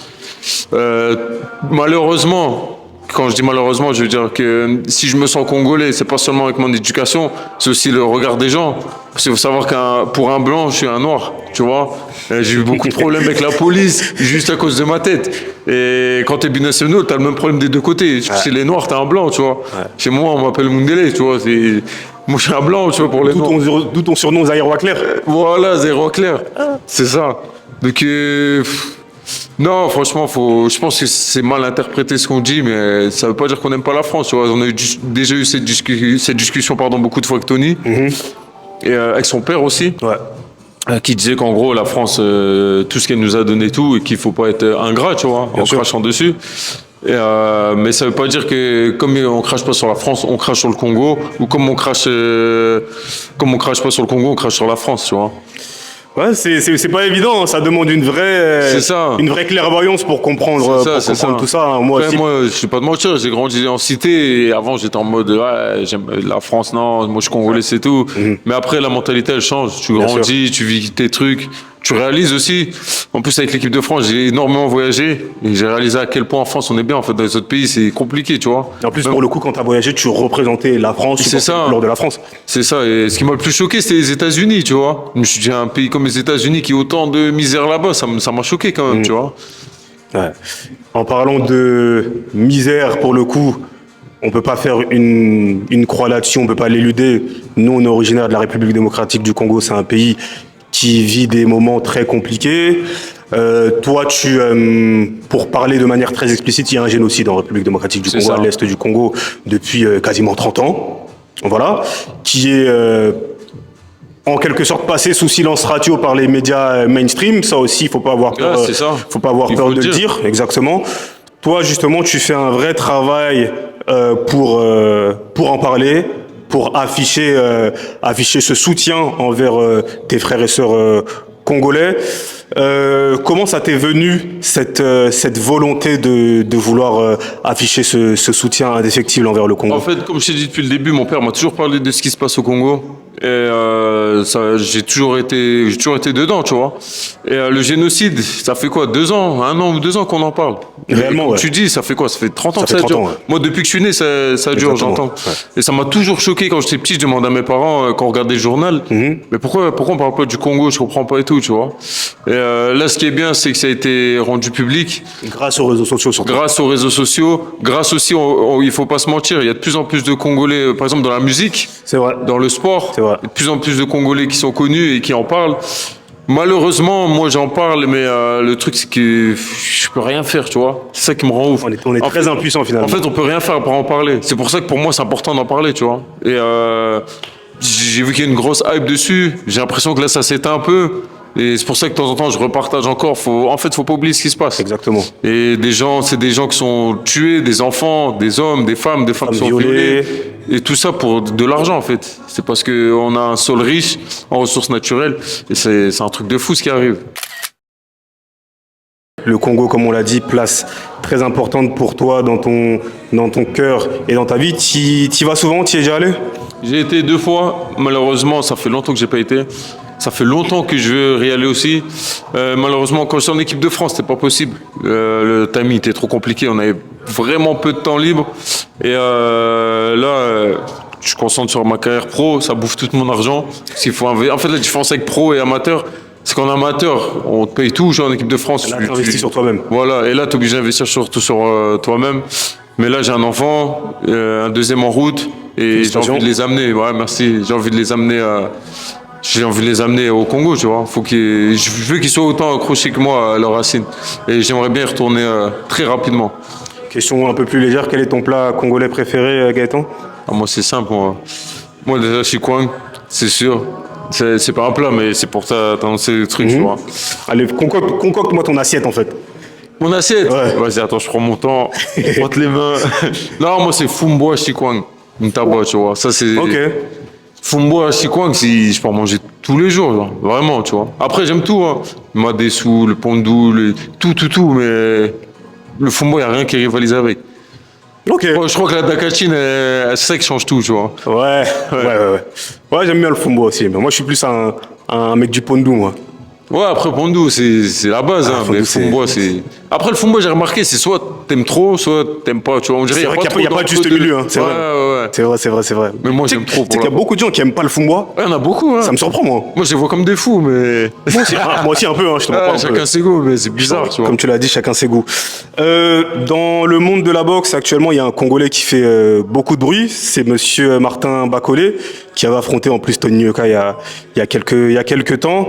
Malheureusement, quand je dis malheureusement, je veux dire que si je me sens congolais, c'est pas seulement avec mon éducation, c'est aussi le regard des gens. Parce qu'il faut savoir pour un blanc, je suis un noir, tu vois. J'ai eu beaucoup de problèmes avec la police, juste à cause de ma tête. Et quand t'es binational, t'as le même problème des deux côtés. Chez les noirs, t'es un blanc, tu vois. Chez moi, on m'appelle Mundele, tu vois. Moi, je suis un blanc, tu vois, pour les noirs. D'où ton surnom, Zaïro Clair. Voilà, Zaïro Clair. C'est ça. Donc, non, franchement, je pense que c'est mal interprété ce qu'on dit, mais ça veut pas dire qu'on n'aime pas la France, tu vois. On a déjà eu cette discussion beaucoup de fois avec Tony, et avec son père aussi. Ouais. Qui disait qu'en gros, la France, tout ce qu'elle nous a donné, tout, et qu'il faut pas être ingrat, tu vois, en crachant dessus. Mais ça veut pas dire que comme on crache pas sur la France, on crache sur le Congo, ou comme on crache pas sur le Congo, on crache sur la France, tu vois. Ouais, c'est pas évident, ça demande une vraie clairvoyance pour comprendre tout ça. Moi aussi. Moi, je suis pas de mentir, j'ai grandi en cité et avant j'étais en mode ouais, j'aime la France, non, moi je suis congolais, c'est tout. Mais après la mentalité elle change, tu grandis, tu vis tes trucs. Tu réalises aussi, en plus avec l'équipe de France, j'ai énormément voyagé et j'ai réalisé à quel point en France on est bien. En fait, dans les autres pays, c'est compliqué, tu vois. Et en plus, pour le coup, quand tu as voyagé, tu représentais la France, tu portais la couleur de la France. C'est ça. Et ce qui m'a le plus choqué, c'était les États-Unis, tu vois. Je me suis dit, un pays comme les États-Unis qui a autant de misère là-bas, ça m'a choqué quand même, tu vois. Ouais. En parlant de misère, pour le coup, on peut pas faire une croix là-dessus, on peut pas l'éluder. Nous, on est originaire de la République démocratique du Congo, c'est un pays qui vit des moments très compliqués. Toi, pour parler de manière très explicite, il y a un génocide en République démocratique du Congo, à l'est du Congo, depuis quasiment 30 ans, voilà, qui est en quelque sorte passé sous silence radio par les médias mainstream. Ça aussi, il faut pas avoir peur, faut pas avoir peur de le dire, exactement. Toi, justement, tu fais un vrai travail pour en parler, pour afficher ce soutien envers tes frères et sœurs congolais. Comment ça t'est venu cette volonté de vouloir afficher ce soutien indéfectible envers le Congo? En fait, comme je t'ai dit depuis le début, mon père m'a toujours parlé de ce qui se passe au Congo. Et j'ai toujours été dedans, tu vois. Et le génocide, ça fait quoi, 2 ans, 1 an ou 2 ans qu'on en parle. Réellement, Comme ouais. tu dis, ça fait quoi? Ça fait 30 ans Ça que fait ça 30 dure. ans, ouais. Moi, depuis que je suis né, ça dure, Exactement, j'entends. ouais. Et ça m'a toujours choqué quand j'étais petit. Je demandais à mes parents, quand on regardait le journal, mais pourquoi on parle pas du Congo? Je comprends pas et tout, tu vois. Et là, ce qui est bien, c'est que ça a été rendu public. Grâce aux réseaux sociaux, surtout. Grâce aux réseaux sociaux, grâce aussi, il faut pas se mentir, il y a de plus en plus de Congolais, par exemple dans la musique, C'est vrai. dans le sport, C'est vrai. il y a de plus en plus de Congolais qui sont connus et qui en parlent. Malheureusement, moi j'en parle, mais le truc c'est que je peux rien faire, tu vois. C'est ça qui me rend ouf. On est En très fait- impuissants finalement. En fait, on peut rien faire pour en parler. C'est pour ça que pour moi c'est important d'en parler, tu vois. Et j'ai vu qu'il y a une grosse hype dessus. J'ai l'impression que là ça s'éteint un peu. Et c'est pour ça que de temps en temps je repartage encore. En fait, faut pas oublier ce qui se passe. Exactement. Et c'est des gens qui sont tués, des enfants, des hommes, des femmes qui sont violées. violées. Et tout ça pour de l'argent, en fait. C'est parce qu'on a un sol riche en ressources naturelles. Et c'est un truc de fou ce qui arrive. Le Congo, comme on l'a dit, place très importante pour toi dans ton cœur et dans ta vie. T'y vas souvent? T'y es déjà allé? J'ai été 2 fois. Malheureusement, ça fait longtemps que j'ai pas été. Ça fait longtemps que je veux y aller aussi. Malheureusement, quand j'étais en équipe de France, c'était pas possible. Le timing était trop compliqué. On avait vraiment peu de temps libre. Et je suis concentre sur ma carrière pro. Ça bouffe tout mon argent. Parce qu'il faut en fait, la différence avec pro et amateur, c'est qu'en amateur, on te paye tout. Genre en équipe de France, Là, t'investis sur toi-même. Voilà. Et là, tu es obligé d'investir surtout sur toi-même. Mais là, j'ai un enfant, un deuxième en route. Et j'ai Félicitations. envie de les amener. Ouais, merci. J'ai envie de les amener au Congo, tu vois. Je veux qu'ils soient autant accrochés que moi à leurs racines. Et j'aimerais bien y retourner très rapidement. Question un peu plus légère, quel est ton plat congolais préféré, Gaëtan? Moi, c'est simple. Moi déjà, chikwang, c'est sûr. C'est pas un plat, mais c'est pour t'annoncer le truc, tu vois. Allez, concocte-moi ton assiette en fait. Mon assiette. Ouais. Vas-y, attends, je prends mon temps. Frotte les mains. Non, moi, c'est fumboa chikwang. Ntaba, tu vois. Ça, c'est... Ok. Fumboa chikwang, je peux en manger tous les jours, genre. Vraiment, tu vois. Après, j'aime tout, hein. Madessou, le pondou, tout, mais le fumboa, il n'y a rien qui rivalise avec. Ok. Ouais, je crois que la dakachine, c'est ça qui change tout, tu vois. Ouais. Ouais, j'aime bien le fumbo aussi, mais moi je suis plus un mec du pondou, moi. Ouais, après pondou, c'est la base, hein. fondue, Mais fumboa, c'est... Après, le fumboa, j'ai remarqué, c'est soit t'aimes trop, soit t'aimes pas, tu vois. On dirait C'est vrai qu'il n'y a pas de juste d'entre-deux. milieu, hein. C'est Ouais, vrai. ouais. C'est vrai. Mais moi, Tu sais j'aime trop tu sais pour qu'il y a la- beaucoup de gens qui aiment pas le fumboa. Ouais, il y en a beaucoup, hein. Ça me surprend, moi. Moi, je les vois comme des fous, mais... Moi aussi un peu, hein, je te mens pas un peu. chacun ses goûts, mais c'est bizarre, tu vois. Comme tu l'as dit, chacun ses goûts. Dans le monde de la boxe, actuellement, il y a un Congolais qui fait beaucoup de bruit. C'est monsieur Martin Bacolé, qui avait affronté en plus Tony Yoka il y a quelques temps.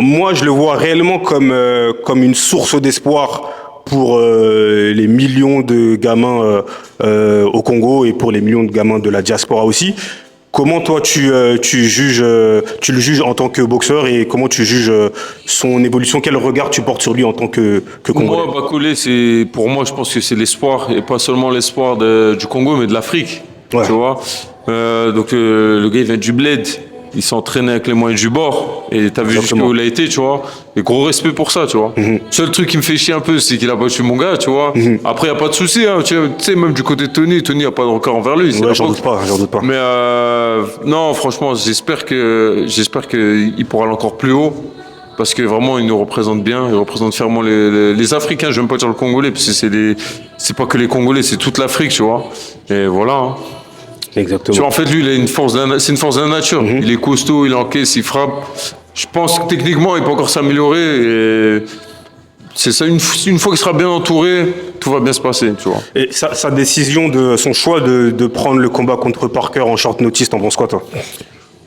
Moi, je le vois réellement comme une source d'espoir pour les millions de gamins au Congo et pour les millions de gamins de la diaspora aussi. Comment toi tu le juges en tant que boxeur et comment tu juges son évolution? Quel regard tu portes sur lui en tant que Congolais? Moi, Bacolé, pour moi, je pense que c'est l'espoir, et pas seulement l'espoir du Congo, mais de l'Afrique, Ouais. tu vois. Donc, le gars, il vient du Bled, il s'entraînait avec les moyens du bord, et t'as vu Exactement. jusqu'où il a été, tu vois. Et gros respect pour ça, tu vois. Seul truc qui me fait chier un peu, c'est qu'il a battu mon gars, tu vois. Après, il n'y a pas de souci, hein, tu sais, même du côté de Tony il n'y a pas de record envers lui. c'est Ouais, la j'en boxe. doute pas. Mais non, franchement, j'espère qu'il pourra aller encore plus haut. Parce que vraiment, il nous représente bien, il représente fièrement les Africains, je ne vais même pas dire le Congolais, parce que c'est pas que les Congolais, c'est toute l'Afrique, tu vois. Et voilà. Hein. Tu vois, Exactement. en fait, lui, c'est une force de la nature. Il est costaud, il encaisse, il frappe. Je pense que techniquement, il peut encore s'améliorer. Et c'est ça, une fois qu'il sera bien entouré, tout va bien se passer, tu vois. Et sa décision, son choix de prendre le combat contre Parker en short notice, t'en penses quoi toi?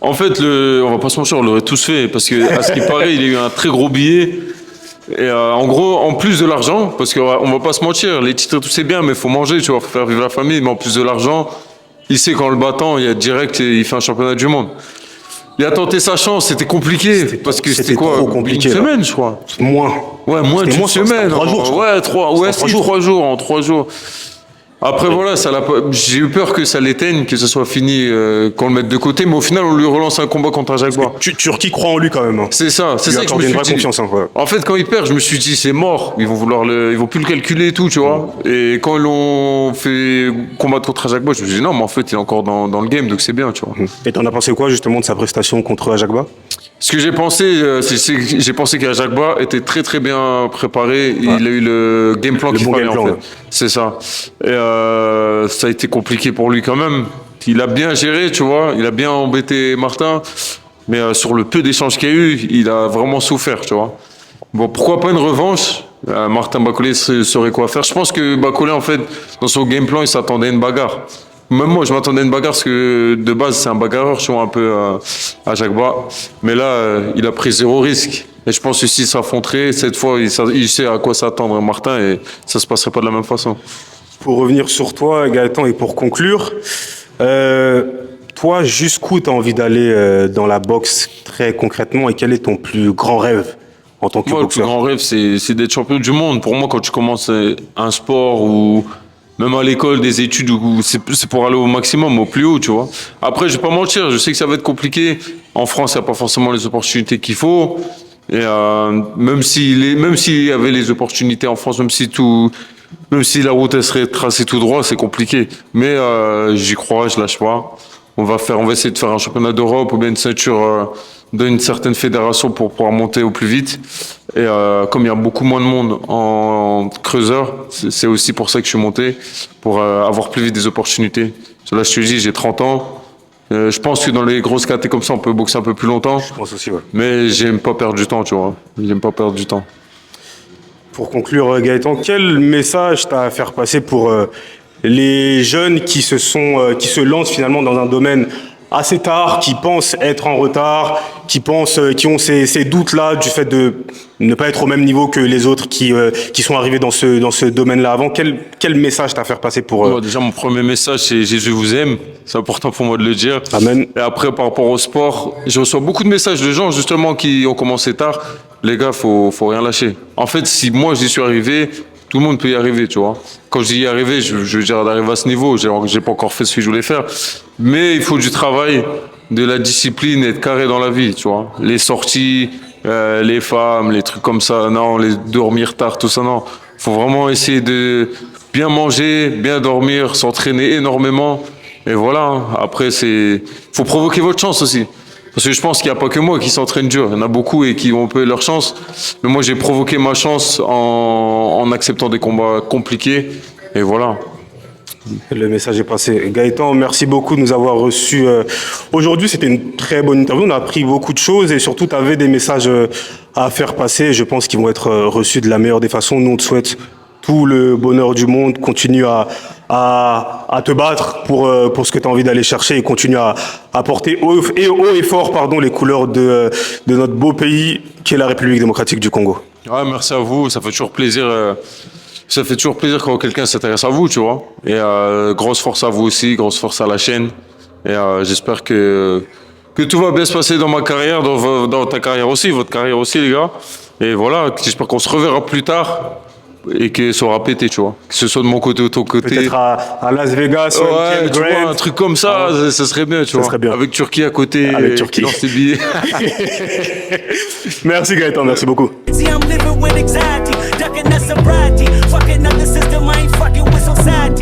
En fait, on va pas se mentir, on l'aurait tous fait, parce que à ce qui paraît, il a eu un très gros billet. Et en gros, en plus de l'argent, parce qu'on va pas se mentir, les titres, tout c'est bien, mais il faut manger, tu vois, faut faire vivre la famille. Mais en plus de l'argent, il sait qu'en le battant, il y a direct, il fait un championnat du monde. Il a tenté sa chance, c'était compliqué, parce que c'était quoi, trop compliqué, une là. semaine, je crois. Moins. Ouais, moins C'était d'une moins, c'était en semaine. 3 jours, je crois. Ouais, 3 jours. En 3 jours. Après voilà, j'ai eu peur que ça l'éteigne, que ce soit fini, qu'on le mette de côté, mais au final on lui relance un combat contre Ajagba. Turquie croit en lui quand même. Hein. C'est ça que je me accorde une suis vraie dit. confiance. Hein, ouais. En fait, quand il perd, je me suis dit c'est mort, ils vont plus le calculer et tout, tu vois. Et quand ils l'ont fait combattre contre Ajagba, je me suis dit non, mais en fait il est encore dans le game, donc c'est bien, tu vois. Et t'en as pensé quoi justement de sa prestation contre Ajagba? Ce que j'ai pensé, j'ai pensé qu'Ajagba était très très bien préparé. Il a eu le game plan qu'il fallait, en fait. C'est ça. Et ça a été compliqué pour lui quand même. Il a bien géré, tu vois. Il a bien embêté Martin. Mais sur le peu d'échanges qu'il y a eu, il a vraiment souffert, tu vois. Bon, pourquoi pas une revanche? Martin Bacolé saurait quoi faire. Je pense que Bacolé, en fait, dans son game plan, il s'attendait à une bagarre. Même moi, je m'attendais à une bagarre parce que de base, c'est un bagarreur, je vois un peu à Ajagba. Mais là, il a pris zéro risque. Et je pense que s'il s'affronterait, cette fois, il sait à quoi s'attendre, Martin, et ça se passerait pas de la même façon. Pour revenir sur toi, Gaëtan, et pour conclure, toi, jusqu'où tu as envie d'aller dans la boxe très concrètement et quel est ton plus grand rêve en tant que Moi, boxeur? le plus grand rêve, c'est d'être champion du monde. Pour moi, quand tu commences un sport ou même à l'école, des études, c'est pour aller au maximum, au plus haut, tu vois. Après, je vais pas mentir, je sais que ça va être compliqué. En France, il n'y a pas forcément les opportunités qu'il faut. Et même s'il y avait les opportunités en France, même si la route elle serait tracée tout droit, c'est compliqué. Mais j'y crois, je lâche pas. On va essayer de faire un championnat d'Europe ou bien une ceinture d'une certaine fédération pour pouvoir monter au plus vite. Et comme il y a beaucoup moins de monde en creuseur, c'est aussi pour ça que je suis monté, pour avoir plus vite des opportunités. Là, je te dis, j'ai 30 ans. Je pense que dans les grosses catégories comme ça, on peut boxer un peu plus longtemps. Je pense aussi, ouais. Mais j'aime pas perdre du temps, tu vois. J'aime pas perdre du temps. Pour conclure, Gaëtan, quel message t'as à faire passer pour les jeunes qui se lancent finalement dans un domaine assez tard, qui pensent être en retard, qui ont ces doutes-là du fait de ne pas être au même niveau que les autres qui sont arrivés dans ce domaine-là avant. Quel message t'as à faire passer pour eux? Déjà, mon premier message, c'est Jésus vous aime. C'est important pour moi de le dire. Amen. Et après, par rapport au sport, je reçois beaucoup de messages de gens justement qui ont commencé tard. Les gars, faut rien lâcher. En fait, si moi j'y suis arrivé, tout le monde peut y arriver, tu vois. Quand je dis y arriver, je veux dire d'arriver à ce niveau. J'ai pas encore fait ce que je voulais faire. Mais il faut du travail, de la discipline et être carré dans la vie, tu vois. Les sorties, les femmes, les trucs comme ça, non, les dormir tard, tout ça, non. Faut vraiment essayer de bien manger, bien dormir, s'entraîner énormément. Et voilà, après, faut provoquer votre chance aussi. Parce que je pense qu'il n'y a pas que moi qui s'entraîne dur. Il y en a beaucoup et qui ont peu leur chance. Mais moi, j'ai provoqué ma chance en acceptant des combats compliqués. Et voilà. Le message est passé. Gaëtan, merci beaucoup de nous avoir reçus. Aujourd'hui, c'était une très bonne interview. On a appris beaucoup de choses et surtout, tu avais des messages à faire passer. Je pense qu'ils vont être reçus de la meilleure des façons. Nous, on te souhaite tout le bonheur du monde. Continue à te battre pour ce que tu as envie d'aller chercher et continue à porter haut et fort les couleurs de notre beau pays qui est la République démocratique du Congo. Ouais, merci à vous. Ça fait toujours plaisir. Ça fait toujours plaisir quand quelqu'un s'intéresse à vous, tu vois. Et grosse force à vous aussi, grosse force à la chaîne. Et j'espère que tout va bien se passer dans ma carrière, dans ta carrière aussi, votre carrière aussi, les gars. Et voilà, j'espère qu'on se reverra plus tard et que ça aura pété, tu vois. Que ce soit de mon côté ou de ton côté. Peut-être à Las Vegas, ouais, tu vois, un truc comme ça, ça serait bien, tu vois. Serait bien. Avec Turquie à côté, avec Turquie. Dans ses billets. Merci Gaëtan, merci beaucoup. See, I'm living with anxiety, ducking that sobriety, fucking up the system. I ain't fucking with society.